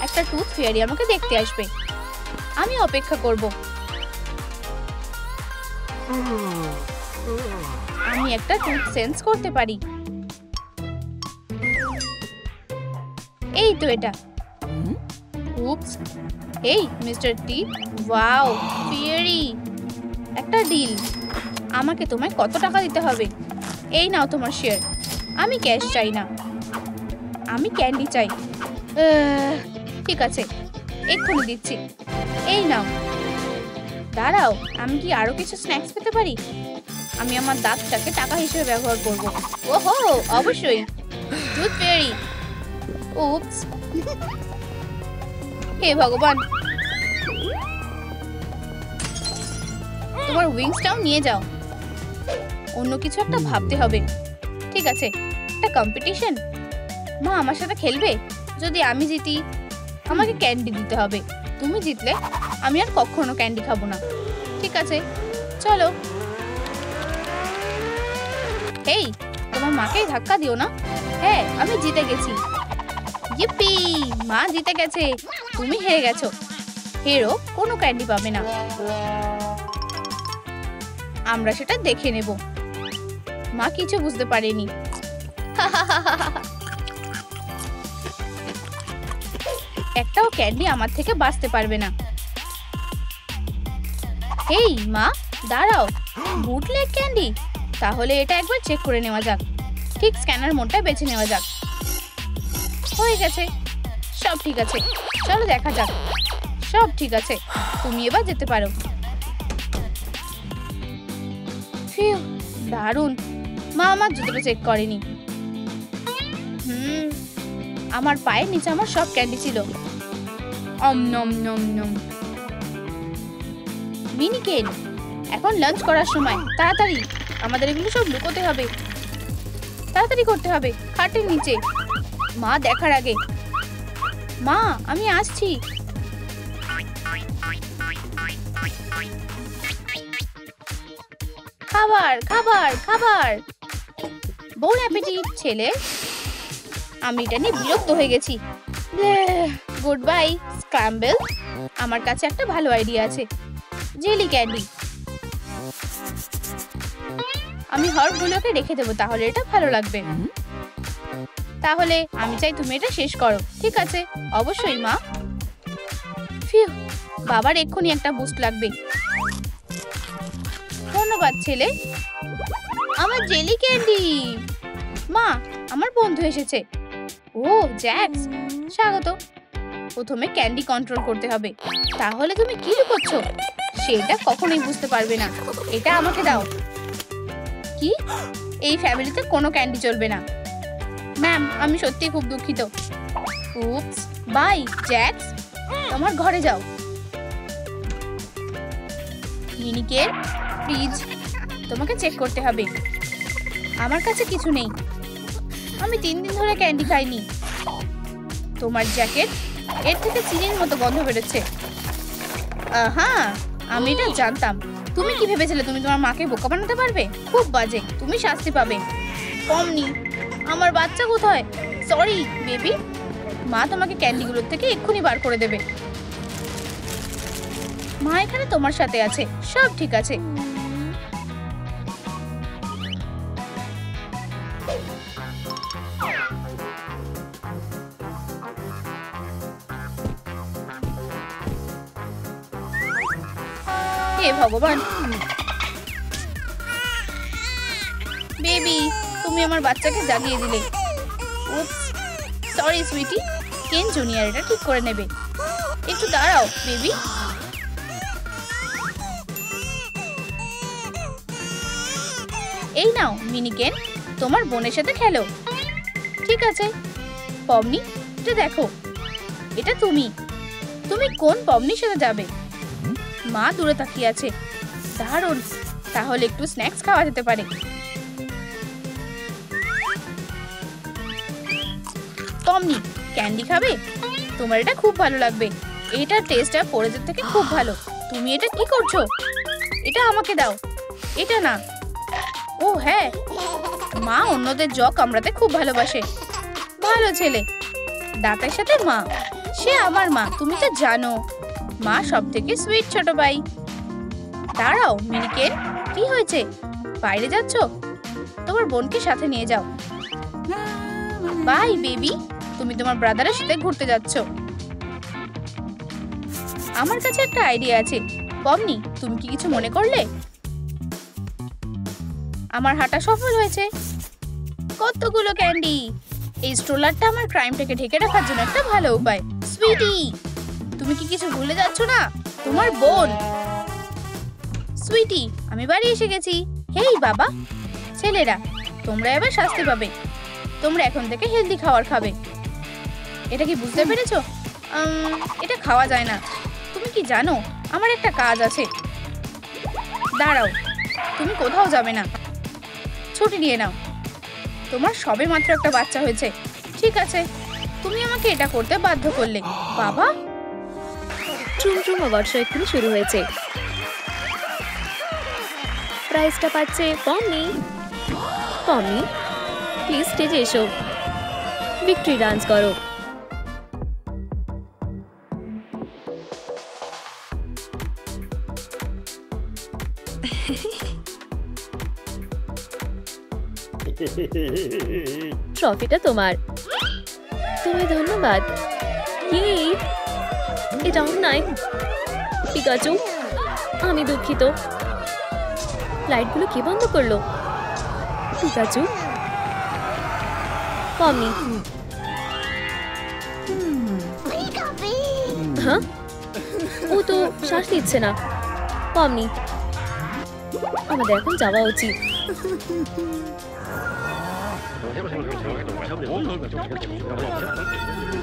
একটা টুথ ফেয়ারি আমাকে দেখতে আসবে। আমি অপেক্ষা করব। আমি একটা টুথ সেন্স করতে পারি। এই তো এটা। উপস, এই মিস্টার টি, ওয়াও, ফেয়ারি। একটা ডিল। আমাকে তোমায় কত টাকা দিতে হবে? এই নাও তোমার শেয়ার। আমি ক্যাশ চাই না, আমি ক্যান্ডি চাই। ঠিক আছে, এক্ষুনি দিচ্ছি। এই নাও। দাঁড়াও, আমি কি আরো কিছু স্ন্যাক্স পেতে পারি? আমি আমার দাঁতটাকে টাকা হিসেবে ব্যবহার করব। ওহো, অবশ্যই। Tooth fairy. উপস, হে ভগবান, তোমার উইংসটাও নিয়ে যাও। অন্য কিছু একটা ভাবতে হবে। ঠিক আছে, একটা কম্পিটিশন। মা আমার সাথে খেলবে? যদি আমি জিতি, আমাকে ক্যান্ডি দিতে হবে। তুমি জিতলে আমি আর কখনো ক্যান্ডি খাবো না। ঠিক আছে, চলো। এই, তোমার মাকে ধাক্কা দিও না। হ্যাঁ, আমি জিতে গেছি। ইপ্পি, মা জিতে গেছে, তুমি হেরে গেছো। হেরো কোনো ক্যান্ডি পাবে না। আমরা সেটা দেখে নেব। মা কিছু বুঝতে পারেনি। একটাও ক্যান্ডি আমার থেকে বাঁচতে পারবে না। এই মা, দাঁড়াও। বুটলেগ ক্যান্ডি? তাহলে এটা একবার চেক করে নেওয়া যাক। ঠিক স্ক্যানার মোডটা বেছে নেওয়া যাক। হয়ে গেছে, সব ঠিক আছে। চলো দেখা যাক। সব ঠিক আছে, তুমি এবার যেতে পারো। ফিউ, দারুণ। মা আমার জুতোটা চেক করেনি। আমার পায়ের নিচে আমার সব ক্যান্ডি ছিল। নম নম নম। মিনি কেন, এখন লাঞ্চ করার সময়। তাড়াতাড়ি, আমাদের এগুলো সব লুকোতে হবে। তাড়াতাড়ি করতে হবে, খাটের নিচে। মা দেখার আগে। মা, আমি আসছি। খাবার খাবার খাবার। বোন অ্যাপিটিট ছেলে। আমি এটা নিয়ে বিরক্ত হয়ে গেছি। Good bye scramble. আমার কাছে একটা ভালো আইডিয়া আছে। Jelly candy. আমি হর্বগুলোকে রেখে দেবো, তাহলে এটা ভালো লাগবে। তাহলে আমি চাই তুমি এটা শেষ করো। ঠিক আছে, অবশ্যই মা। ফিউ, বাবার এক্ষুনি একটা বুস্ট লাগবে। ধন্যবাদ ছেলে। আমার জেলি ক্যান্ডি। মা, আমার বন্ধু এসেছে। ও জ্যাক্স, স্বাগত। প্রথমে ক্যান্ডি কন্ট্রোল করতে হবে। তাহলে তুমি কি লুকোচ্ছ? সেটা কখনোই বুঝতে পারবে না। এটা আমাকে দাও। কি? এই ফ্যামিলিতে কোনো ক্যান্ডি চলবে না। ম্যাম, আমি সত্যিই খুব দুঃখিত। উপস, বাই জ্যাক্স। তোমার ঘরে যাও। মিনিকের প্লিজ, তোমাকে চেক করতে হবে। আমার কাছে কিছু নেই। আমি 3 দিন ধরে ক্যান্ডি খাইনি। তোমার জ্যাকেট, এর থেকে চিনির মতো গন্ধ বেরোচ্ছে। হ্যাঁ, আমি এটা জানতাম। তুমি কি ভেবেছিলে তুমি তোমার মাকে বোকা বানাতে পারবে? খুব বাজে, তুমি শাস্তি পাবে। পমনি, আমার বাচ্চা কোথায়? Sorry baby. মা তোমাকে ক্যান্ডিগুলোর থেকে এক্ষুনি বার করে দেবে। মা এখানে তোমার সাথে আছে, সব ঠিক আছে। হে ভগবান। বেবি, তুমি আমার বাচ্চাকে জাগিয়ে দিলে। উপস, সরি সুইটি। কেন জুনিয়র এটা ঠিক করে নেবে। একটু দাঁড়াও বেবি। এই নাও মিনি কেন, তোমার বোনের সাথে খেলো। ঠিক আছে পমনি, এটা দেখো, এটা তুমি তুমি কোন পমনির সাথে যাবে? মা দূরে তাকিয়ে আছে। দারুণ, তাহলে একটু স্ন্যাক্স খাওয়া যেতে পারে। পমনি ক্যান্ডি খাবে? তোমার এটা খুব ভালো লাগবে। এটার টেস্টটা পরেজের থেকে খুব ভালো। তুমি এটা কি করছো? এটা আমাকে দাও, এটা না। ও হ্যাঁ, মা অন্যদের জগ কামড়াতে খুব ভালোবাসে। ভালো ছেলে। দাঁতের সাথে মা, সে আমার মা, তুমি তো জানো। মা সব থেকে সুইট ছোট ভাই। দাঁড়াও মিনিকেন, কি হয়েছে? বাইরে যাচ্ছ? তোমার বোনকে সাথে নিয়ে যাও। বাই বেবি, তুমি তোমার ব্রাদারের সাথে ঘুরতে যাচ্ছ। আমার কাছে একটা আইডিয়া আছে। পমনি, তুমি কি কিছু মনে করলে? আমার হাঁটা সফল হয়েছে। কতগুলো ক্যান্ডি! এই স্ট্রোলারটা আমার ক্রাইমটাকে ঢেকে রাখার জন্য একটা ভালো উপায়। সুইটি, তুমি কি কিছু ভুলে যাচ্ছ না? তোমার বোন। সুইটি, আমি বাড়ি এসে গেছি। হেই বাবা, ছেলেরা, তোমরা এবার শাস্তি পাবে। তোমরা এখন থেকে হেলদি খাবার খাবে। এটা কি বুঝতে পেরেছো? এটা খাওয়া যায় না। তুমি কি জানো আমার একটা কাজ আছে? দাঁড়াও, তুমি কোথাও যাবে না। ছুটি নিয়ে নাও। তোমার সবে মাত্র একটা বাচ্চা হয়েছে। ঠিক আছে, তুমি আমাকে এটা করতে বাধ্য করলে। বাবা, ট্রুম অ্যাওয়ার্ড শো এক্ষুনি শুরু হয়েছে। প্রাইজটা পাচ্ছে পমনি। পমনি, প্লিজ স্টেজে এসো, ভিক্টরি ডান্স করো। ট্রফিটা তোমার। তোমায় ধন্যবাদ। এটা অন্যায়। পিকাচু, আমি দুঃখিত। লাইটগুলো কে বন্ধ করলো? পিকাচু। পমনি। হ্যাঁ, ও তো শ্বাস নিচ্ছে না। পমনি, আমাদের এখন যাওয়া উচিত।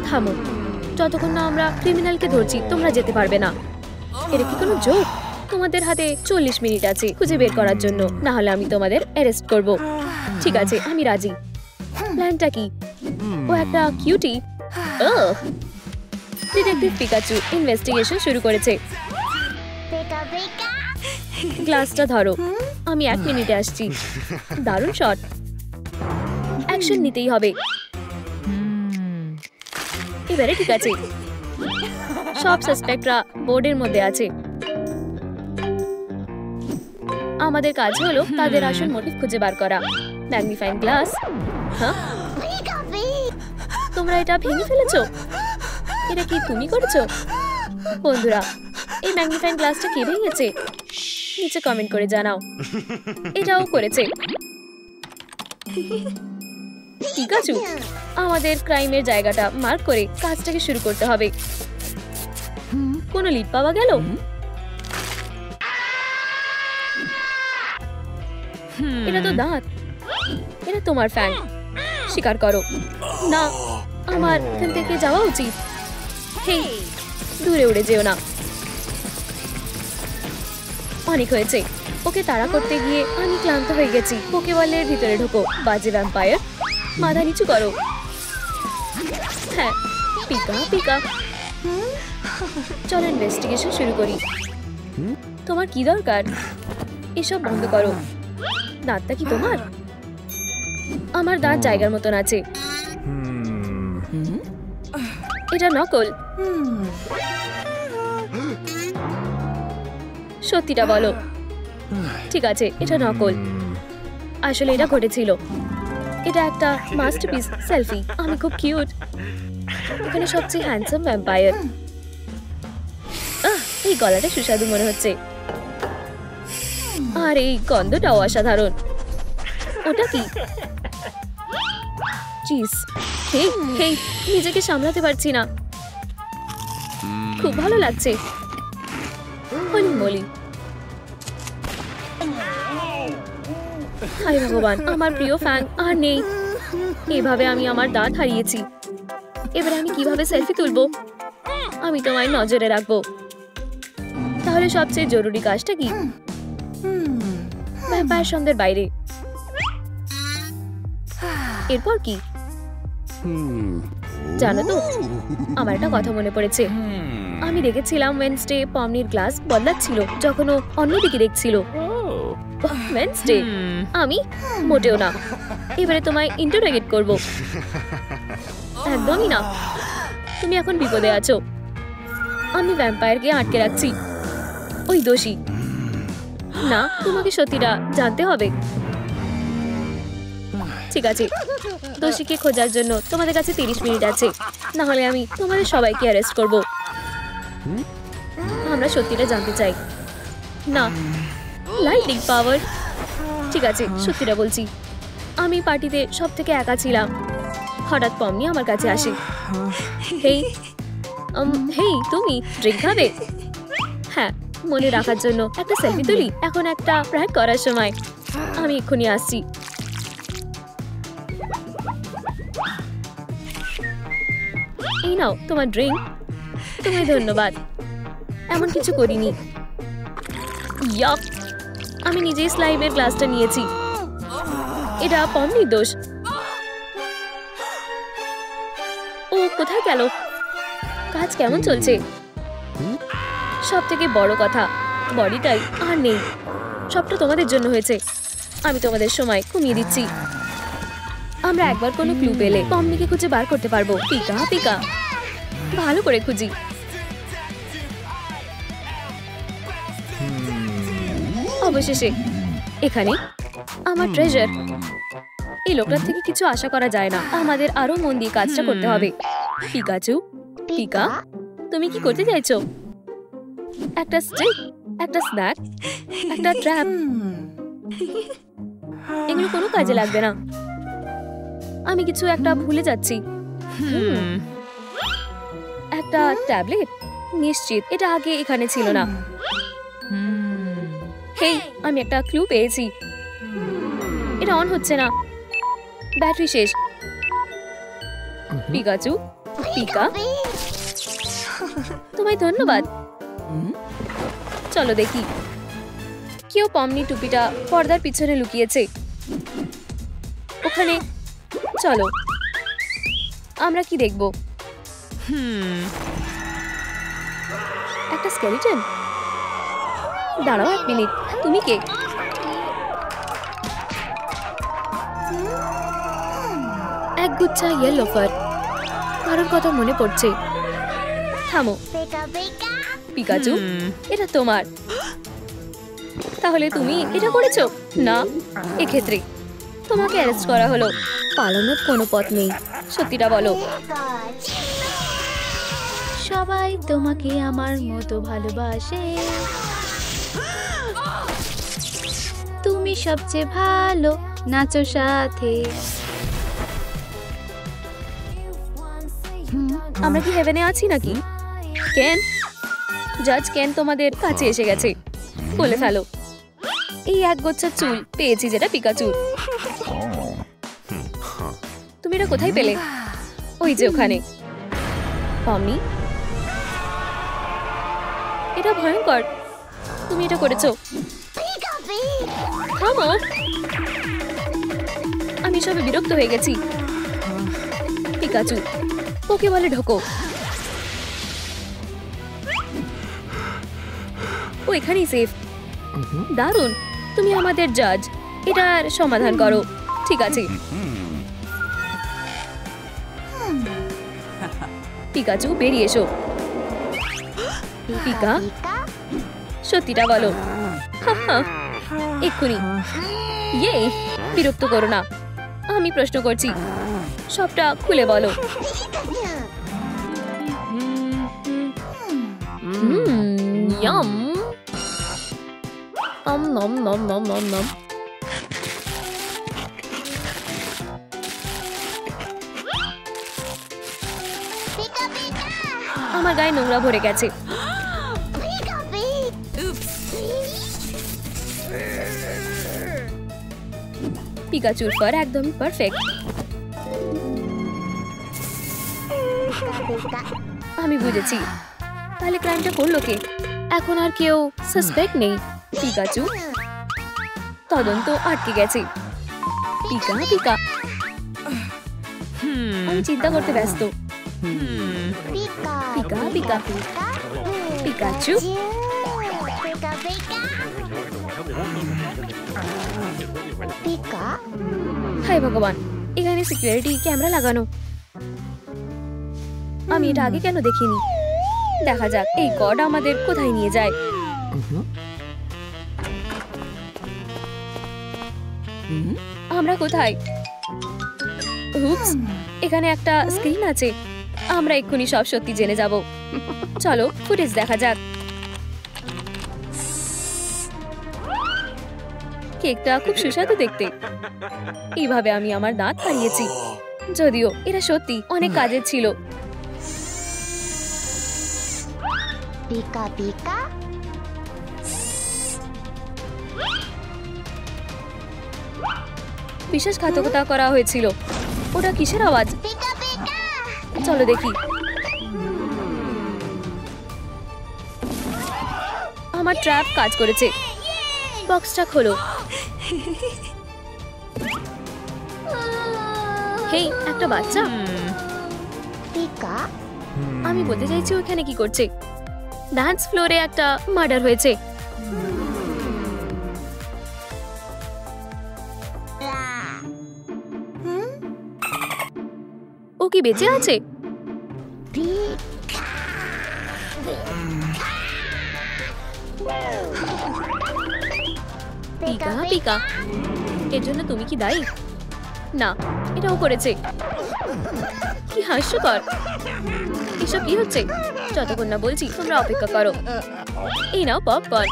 থামো, যতক্ষণ না আমরা ক্রিমিনালকে ধরছি তোমরা যেতে পারবে না। এটা কি কোনো জোক? তোমাদের হাতে 40 মিনিট আছে খুঁজে বের করার জন্য, না হলে আমি তোমাদের অ্যারেস্ট করব। ঠিক আছে, আমি রাজি। প্ল্যানটা কি? ও একটা কিউটি। ডিটেকটিভ পিকাচু ইনভেস্টিগেশন শুরু করেছে। গ্লাসটা ধরো, আমি 1 মিনিটে আসছি। দারুণ শট। অ্যাকশন নিতেই হবে। এবারে ঠিক আছে, সব সাসপেক্টরা বোর্ডের মধ্যে আছে। আমাদের কাজ হলো তাদের আসল মোটিভ খুঁজে বার করা। Magnifying glass. হ্যাঁ, তোমরা এটা ভেঙে ফেলেছো? এটা কি তুমি করেছো? বন্ধুরা, এই ম্যাগনিফাইং গ্লাসটা কে ভেঙেছে? নিচে কমেন্ট করে জানাও। এটাও করেছে। ঠিক আছে, আমাদের ক্রাইমের জায়গাটা মার্ক করে কাজটাকে শুরু করতে হবে। কোনো লিড পাওয়া গেল? এটা তো দাঁত। এটা তোমার ফ্যান। স্বীকার করো। না, আমার এখান থেকে যাওয়া উচিত। হেই, দূরে উড়ে যেও না। অনেক হয়েছে। ওকে তাড়া করতে গিয়ে আমি ক্লান্ত হয়ে গেছি। পোকেবলের ভিতরে ঢোকো, বাজে ভ্যাম্পায়ার। মাথা নিচু করো। হ্যাঁ, পিকা পিকা। চলো ইনভেস্টিগেশন শুরু করি। তোমার কি দরকার? এসব বন্ধ করো। দাঁতটা কি তোমার? আমার দাঁত জায়গার মতন আছে। এটা নকল। সত্যিটা বলো। ঠিক আছে, এটা নকল। আসলে এটা ঘটেছিল। এটা একটা মাস্টারপিস সেলফি। আমি খুব কিউট। এখানে সবচেয়ে হ্যান্ডসাম ভ্যাম্পায়ার। এই গলাটা সুস্বাদু মনে হচ্ছে। আর এই গন্ধটাও অসাধারণ। ওটা কি? চিজ। হেই হেই, নিজেকে সামলাতে পারছি না। খুব ভালো লাগছে। হলি মলি। হায় ভগবান, আমার প্রিয় ফ্যাং আর নেই। এভাবে আমি আমার দাঁত হারিয়েছি। এবারে আমি কিভাবে সেলফি তুলবো? আমি তোমায় নজরে রাখবো। তাহলে সবচেয়ে জরুরি কাজটা কি? ভ্যাম্পায়ার সন্ধ্যের বাইরে। এরপর কি জানো তো, আমার একটা কথা মনে পড়েছে। আমি দেখেছিলাম ওয়েনসডে পমনির গ্লাস বদলাচ্ছিল যখন ও অন্যদিকে দেখছিল। ওয়েনসডে? আমি মোটেও না। এবারে তোমায় ইন্টারোগেট করব। একদমই না। তুমি এখন বিপদে আছো। আমি ভ্যাম্পায়ারকে আটকে রাখছি। ওই দোষী। না, তোমাকে সত্যিটা জানতে হবে। ঠিক আছে, দোষীকে খোঁজার জন্য তোমাদের কাছে 30 মিনিট আছে, না হলে আমি তোমাদের সবাইকে অ্যারেস্ট করব। আমরা সত্যিটা জানতে চাই। না, লাইটিং পাওয়ার। ঠিক আছে, সত্যিটা বলছি। আমি পার্টিতে সব থেকে একা ছিলাম। হঠাৎ পমনি আমার কাছে আসে। হেই হেই, তুমি ড্রিঙ্ক খাবে? হ্যাঁ, মনে রাখার জন্য একটা সেলফি তুলি। এখন একটা প্র্যাঙ্ক করার সময়। আমি এক্ষুনি আসছি। এই নাও তোমার ড্রিঙ্ক। তোমায় ধন্যবাদ। এমন কিছু করিনি। ইয়াক, আমি নিজেই স্লাইমের গ্লাসটা নিয়েছি। এটা পমনির দোষ। ও কোথায় গেল? কাজ কেমন চলছে? সব থেকে বড় কথা, বডিটাই আর নেই। সবটা তোমাদের জন্য হয়েছে। আমি তোমাদের সময় কমিয়ে দিচ্ছি। আমরা একবার কোনো ক্লু পেলে পমনিকে খুঁজে বার করতে পারবো। পিকা পিকা, ভালো করে খুঁজি। অবশেষে এখানে আমার ট্রেজার। এই লোকটার থেকে কিছু আশা করা যায় না। আমাদের আরো মন দিয়ে কাজটা করতে হবে। পিকাচু, পিকা, তুমি কি করতে চাইছো? একটা স্টিক, একটা স্ন্যাক, একটা ট্র্যাপ। এগুলো কোনো কাজে লাগবে না। আমি কিছু একটা ভুলে যাচ্ছি। একটা ট্যাবলেট? নিশ্চিত এটা আগে এখানে ছিল না। হেই, আমি একটা ক্লু পেয়েছি। এটা অন হচ্ছে না। ব্যাটারি শেষ। পিকাচু, পিকা, তোমায় ধন্যবাদ। চলো দেখি। কেউ পমনি টুপিটা পর্দার পিছনে লুকিয়েছে। ওখানে চলো, আমরা কি দেখব? একটা স্কেলিটন। দাঁড়াও 1 মিনিট, তুমি কে? একগুচ্ছা ইয়েলো ফার। কারোর কথা মনে পড়ছে। থামো। পিকাচু, এটা তোমার। তাহলে তুমি এটা করেছো? না, এক্ষেত্রে তোমাকে অ্যারেস্ট করা হলো। পালানোর কোনো পথ নেই। সত্যিটা বলো। সবাই তোমাকে আমার মতো ভালোবাসে। তুমি সবচেয়ে ভালো, নাচো সাথে। আমরা কি হেভেনে আছি নাকি? কেন? জাজ কেন তোমাদের কাছে এসে গেছে। বলে ফেলো। এই একগুচ্ছা চুল পেয়েছি, যেটা পিকাচুর। তুমি এটা কোথায় পেলে? ওই যে ওখানে। পমনি, এটা ভয়ঙ্কর। তুমি এটা করেছো। থামো। আমি সবে বিরক্ত হয়ে গেছি। পিকাচু, ওকে বলে ঢোকো। ও এখানেই সেফ। দারুণ, তুমি আমাদের জাজ। এটার সমাধান করো। ঠিক আছে। পিকাচু, বেরিয়ে এসো। পিকা, সত্যিটা বলো। এক্ষুনি। ইয়ে, বিরক্ত করো না। আমি প্রশ্ন করছি। সবটা খুলে বলো। ইয়াম। নম নম নম নম নম। আমার গায়ে নোংরা ভরে গেছে। পিকাচুর ফার একদমই পারফেক্ট। আমি বুঝেছি, তাহলে ক্রাইমটা করলো কে? এখন আর কেউ সাসপেক্ট নেই। পিকাচু তদন্ত আটকে গেছে। পিকা পিকা আমি চিন্তা করতে ব্যস্ত। পিকা পিকা পিকাচু হায় ভগবান, এখানে সিকিউরিটি ক্যামেরা লাগানো। আমি এটা আগে কেন দেখিনি? দেখা যাক এই কড আমাদের কোথায় নিয়ে যায়। আমরা কোথায়? উপস, এখানে একটা স্ক্রিন আছে। আমরা এক্ষুনি সব সত্যি জেনে যাব। চলো ফুটেজ দেখা যাক। কেকটা খুব সুস্বাদু দেখতে। এইভাবে আমি আমার দাঁত হারিয়েছি, যদিও এরা সত্যি অনেক কাজের ছিল। পিকা পিকা বিশ্বাসঘাতকতা করা হয়েছিল। ওটা কিসের আওয়াজ? পিকা পিকা চলো দেখি। আমার ট্র্যাপ কাজ করেছে। বক্সটা খোলো। হেই, একটা বাচ্চা। পিকা আমি বলতে চাইছি ওখানে কি করছে? ডান্স ফ্লোরে একটা মার্ডার হয়েছে। ও কি বেঁচে আছে? পিকা পিকা এর জন্য তুমি কি দায়ী? না, এটাও করেছে। কি হাস্যকর! এসব কি হচ্ছে? যতক্ষণ না বলছি তোমরা অপেক্ষা করো। এই নাও পপকর্ন।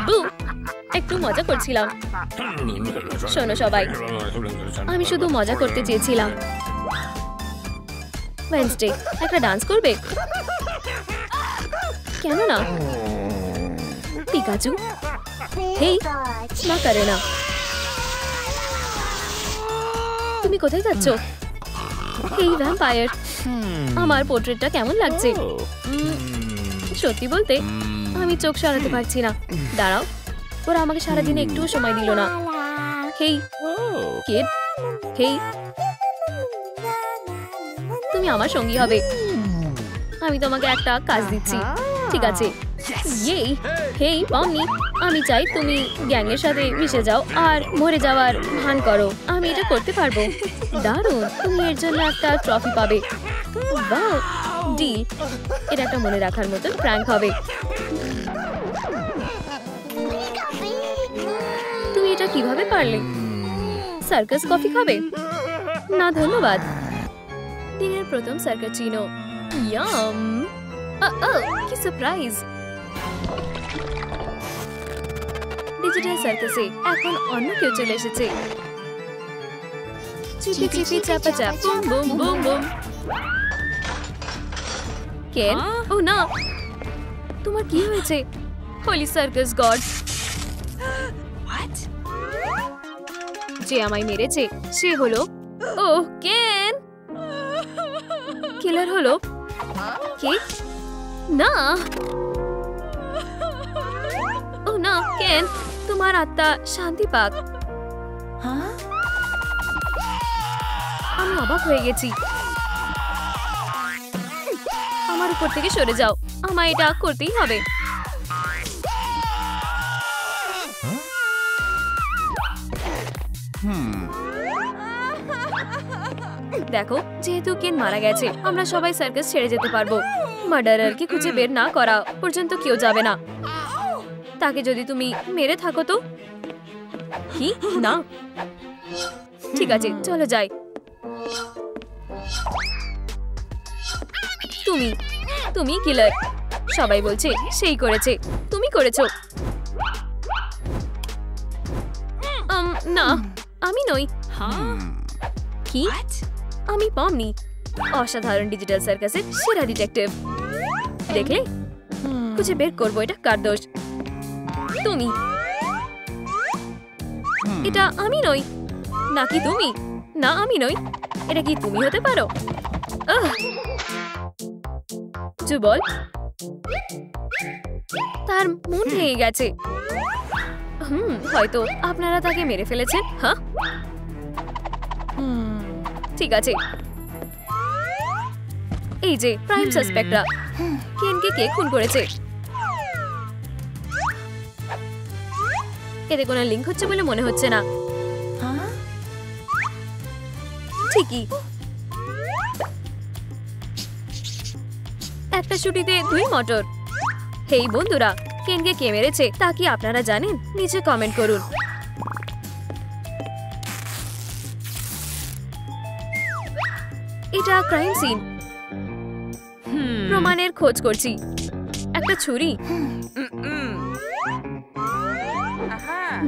বু, একটু মজা করছিলাম। শোনো সবাই, আমি শুধু মজা করতে চেয়েছিলাম। ওয়েডনেসডে একটা ডান্স করবে? কেন না? পিকাচু, হেই, না করে না। তুমি কোথায় যাচ্ছ? এই ভ্যাম্পায়ার, আমার পোর্ট্রেটটা কেমন লাগছে? সত্যি বলতে আমি চোখ সরাতে পারছি না। দাঁড়াও, ওরা আমাকে সারাদিনে একটুও সময় দিল না। হেই কিড, হেই, তুমি আমার সঙ্গী হবে। আমি তোমাকে একটা কাজ দিচ্ছি, ঠিক আছে? ইয়েই, হেই পাওনি, আমি চাই তুমি গ্যাংয়ের সাথে মিশে যাও আর মরে যাওয়ার ভান করো। আমি এটা করতে পারবো। দারুণ, তুমি এর জন্য একটা ট্রফি পাবে। বাহ, ডিল। এটা একটা মনে রাখার মতন প্র্যাঙ্ক হবে। তুমি এটা কিভাবে পারলে? সার্কাস কফি খাবে? না ধন্যবাদ। দিনের প্রথম সার্কাচিনো। ইয়াম! কি সারপ্রাইজ! ডিজিটাল সার্কাসে এখন অন্য কেউ চলে এসেছে। চিপি চিপি চাপা চাপ, বুম বুম বুম। কেন? ও না, তোমার কি হয়েছে? Holy circus god! যে আমায় মেরেছে সে হলো, ও কেন কিলার হলো। কি? না, ও না কেন, তোমার আত্মা শান্তি পাক। আমি অবাক হয়ে গেছি। আমার উপর থেকে সরে যাও, আমায় এটা করতেই হবে। দেখো, যেহেতু কেন মারা গেছে, আমরা সবাই সার্কাস ছেড়ে যেতে পারবো। মার্ডারারকে খুঁজে বের না করা পর্যন্ত কেউ যাবে না। তাকে যদি তুমি মেরে থাকো তো? কি না? ঠিক আছে, চলো যাই। তুমি তুমি কিলার। সবাই বলছে সেই করেছে, তুমি করেছো। না, আমি নই। কি? আমি পমনি, অসাধারণ ডিজিটাল সার্কাসের সেরা ডিটেকটিভ। দেখলে, খুঁজে বের করবো এটা কার দোষ। তুমি এটা আমি নই। নাকি তুমি? না আমি নই। এটা কি তুমি হতে পারো? যুবল, তার মন ভেঙে গেছে। হয়তো আপনারা তাকে মেরে ফেলেছেন। হ্যাঁ, ঠিক আছে। এই যে প্রাইম সাসপেক্টরা, কেনকে কে খুন করেছে? এতে কোনো লিঙ্ক হচ্ছে বলে মনে হচ্ছে না। ঠিকই, একটা ছুটিতে 2 মটর। হেই বন্ধুরা, কেনকে কে মেরেছে তা কি আপনারা জানেন? নিচে কমেন্ট করুন। এটা ক্রাইম সিন। প্রমাণের খোঁজ করছি। একটা ছুরি?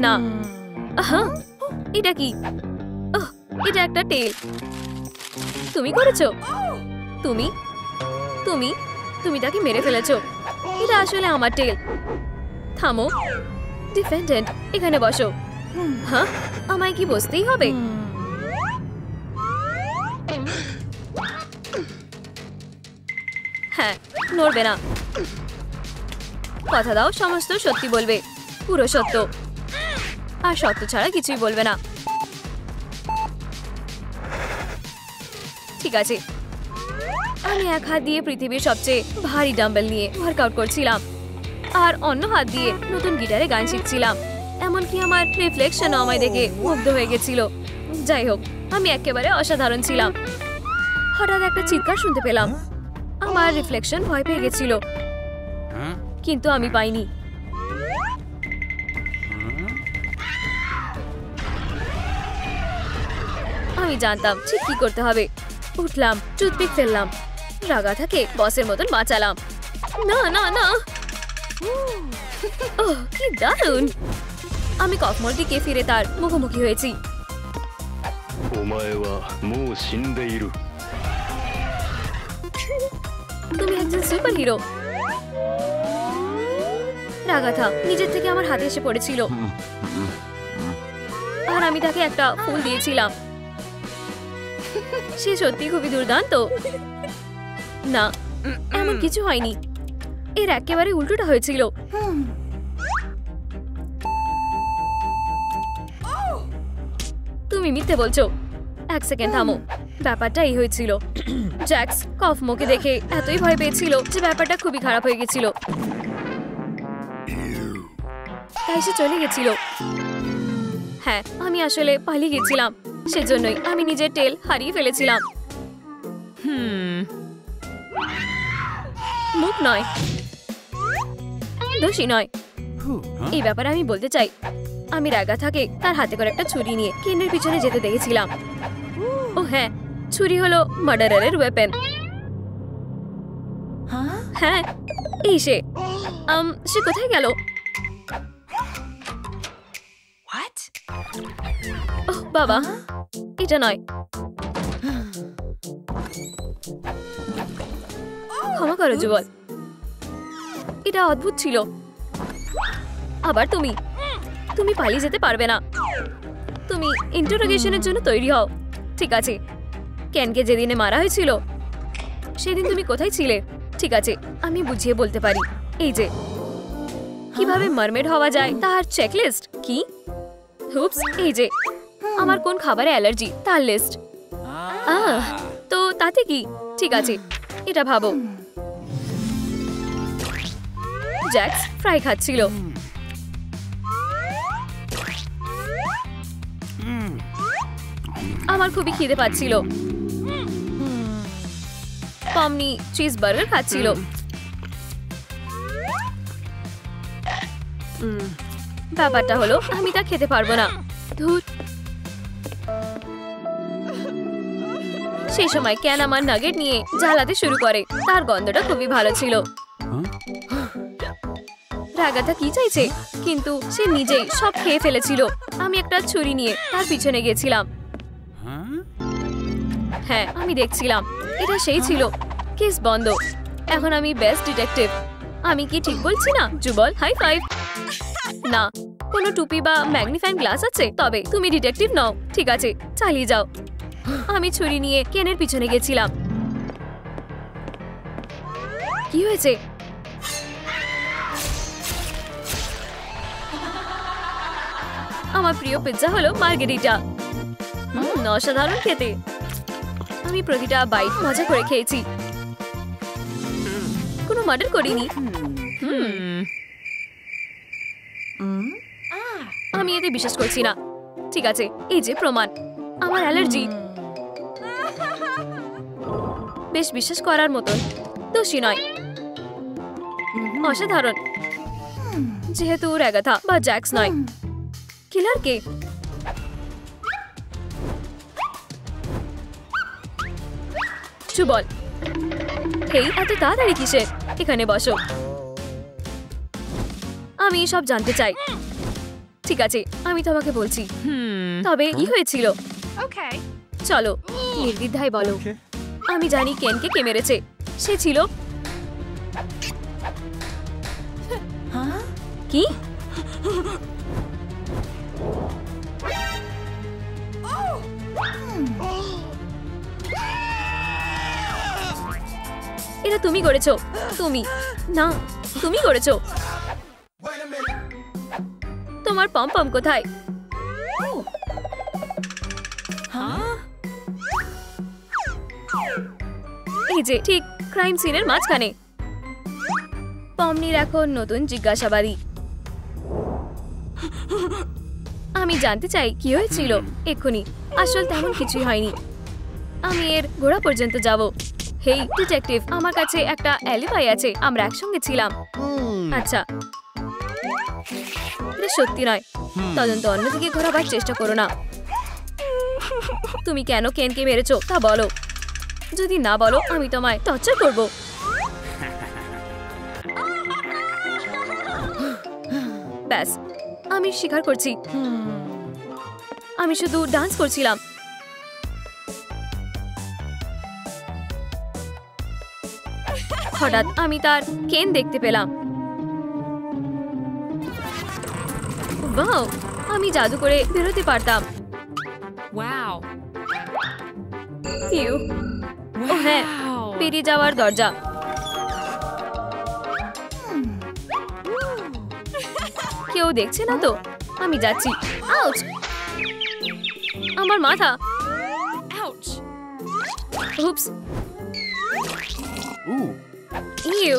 না। এটা কি? এটা একটা টেল। তুমি করেছো? তুমি তুমি তুমি তাকে মেরে ফেলেছো। এটা আসলে আমার টেল। থামো। ডিফেন্ডেন্ট, এখানে বসো। হ্যাঁ, আমায় কি বসতেই হবে? হ্যাঁ, নড়বে না। কথা দাও সমস্ত সত্যি বলবে, পুরো সত্য, আর সত্য ছাড়া কিছুই বলবে না। ঠিক আছে। আমি এক হাত দিয়ে পৃথিবীর সবচেয়ে ভারী ডাম্বেল নিয়ে ওয়ার্কআউট করছিলাম, আর অন্য হাত দিয়ে নতুন গিটারে গান শিখছিলাম। এমনকি আমার রিফ্লেকশনও আমায় দেখে মুগ্ধ হয়ে গেছিল। যাই হোক, আমি একেবারে অসাধারণ ছিলাম। হঠাৎ একটা চিৎকার শুনতে পেলাম। আমার রিফ্লেকশন ভয় পেয়ে গেছিল, কিন্তু আমি পাইনি। আমি জানতাম ঠিক কি করতে হবে। উঠলাম, টুথপিক ফেললাম, রাগাথাকে বসের মতন বাঁচালাম। না না না, ওহ কি দারুণ! আমি কফমলটিকে ফিরে তার মুখোমুখি হয়েছি। তুমি একজন সুপার হিরো। রাগাথা নিজের থেকে আমার হাতে এসে পড়েছিল, আর আমি তাকে একটা ফুল দিয়েছিলাম। সে সত্যি খুবই দুর্দান্ত। না, এমন কিছু হয়নি। এর একেবারে উল্টোটা হয়েছিল। তুমি মিথ্যে বলছো। এক সেকেন্ড থামো। ব্যাপারটা এই হয়েছিল, জ্যাক্স কফমোকে দেখে এতই ভয় পেয়েছিল যে ব্যাপারটা খুবই খারাপ হয়ে গেছিল, তাই সে চলে গেছিল। হ্যাঁ, আমি আসলে পালিয়ে গেছিলাম, সেজন্যই আমি নিজের টেল হারিয়ে ফেলেছিলাম। মুখ নয়, দোষী নয়। এই ব্যাপারে আমি বলতে চাই, আমি রাগাথাকে তার হাতে করে একটা ছুরি নিয়ে কেনের পিছনে যেতে দেখেছিলাম। ও হ্যাঁ, ছুরি হলো মার্ডারারের ওয়েপেন। হ্যাঁ, এই সে। সে কোথায় গেল? ওহ বাবা, এটা নয়। ক্ষমা করো যুবল, এটা অদ্ভুত ছিল। আবার তুমি তুমি পালিয়ে যেতে পারবে না। তুমি ইন্টারোগেশনের জন্য তৈরি হও। ঠিক আছে, কেনকে যেদিনে মারা হয়েছিল সেদিন তুমি কোথায় ছিলে? ঠিক আছে, আমি বুঝিয়ে বলতে পারি। এই যে কিভাবে মারমেড হওয়া যায় তার চেকলিস্ট। কি? হুপস, এই যে আমার কোন খাবারে অ্যালার্জি তার লিস্ট। তো তাতে কি? ঠিক আছে, এটা ভাবো। জ্যাক্স ফ্রাই খাচ্ছিল। আমার খুবই খিদে পাচ্ছিল। পমনি চিজ বার্গার খাচ্ছিল। ব্যাপারটা হলো আমি তা খেতে পারবো না। ধুর। সেই সময় ক্যান আমার নাগেট নিয়ে জ্বালাতে শুরু করে। তার গন্ধটা খুবই ভালো ছিল। রাগাথা কি চাইছে, কিন্তু সে নিজেই সব খেয়ে ফেলেছিল। আমি একটা ছুরি নিয়ে তার পিছনে গেছিলাম। হ্যাঁ, আমি দেখছিলাম। এটা সেই ছিল। কেস বন্ধ। এখন আমি বেস্ট ডিটেকটিভ। আমি কি ঠিক বলছি না যুবল? High five. না, কোনো টুপি বা ম্যাগনিফাইং গ্লাস আছে? তবে তুমি ডিটেকটিভ নও। ঠিক আছে, চালিয়ে যাও। আমি ছুরি নিয়ে কেনের পিছনে গেছিলাম। কি হয়েছে? আমার প্রিয় পিৎজা হলো মার্গেরিটা। অসাধারণ খেতে। আমি প্রতিটা বাইট মজা করে খেয়েছি। কোনো মার্ডার করিনি। আমি এতে বিশ্বাস করছি না। ঠিক আছে, এই যে প্রমাণ। আমার অ্যালার্জি। বেশ বিশ্বাস করার মতন। দোষী নয়। অসাধারণ। যেহেতু রেগাথা বা জ্যাক্স নয়। কিলার কে? বল। হেই, এত তাড়াতাড়ি কিসের? এখানে বসো। আমি সব জানতে চাই। ঠিক আছে, আমি তোমাকে বলছি। তবে কি হয়েছিল? চলো, নির্দ্বিধায় বলো। আমি জানি কেনকে কে মেরেছে। সে ছিল কি? এটা তুমি করেছো। তুমি না, তুমি করেছো। তোমার পম পম কোথায়? এই যে ঠিক ক্রাইম সিনের মাঝখানে। পমনির এখন নতুন জিজ্ঞাসাবাদী। আমি জানতে চাই কি হয়েছিল এক্ষুনি। আসল তেমন কিছুই হয়নি। আমি এর গোড়া পর্যন্ত যাব। হেই ডিটেকটিভ, আমার কাছে একটা অ্যালিবাই আছে। আমরা একসঙ্গে ছিলাম। আচ্ছা, এটা সত্যি নয়। তদন্ত অন্যদিকে ঘোরাবার চেষ্টা করো না। তুমি কেন কেনকে মেরেছো তা বলো। যদি না বলো, আমি তোমায় টর্চার করব। ব্যাস, আমি স্বীকার করছি। আমি শুধু ডান্স করছিলাম। হঠাৎ আমি তার কেন দেখতে পেলাম। ওয়াও, আমি জাদু করে বেরোতে পারতাম। ইউ, ও হ্যাঁ, বেরিয়ে যাওয়ার দরজা। কেউ দেখছে না তো? আমি যাচ্ছি। আউচ! আমার মাথা। উপস। ইউ,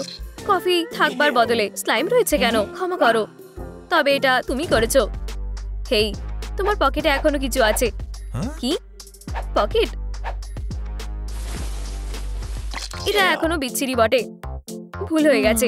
কফি থাকবার বদলে স্লাইম রয়েছে কেন? ক্ষমা করো, তবে এটা তুমি করেছো। হেই, তোমার পকেটে এখনো কিছু আছে। কি পকেট? এটা এখনো বিচ্ছিরি বটে। ভুল হয়ে গেছে।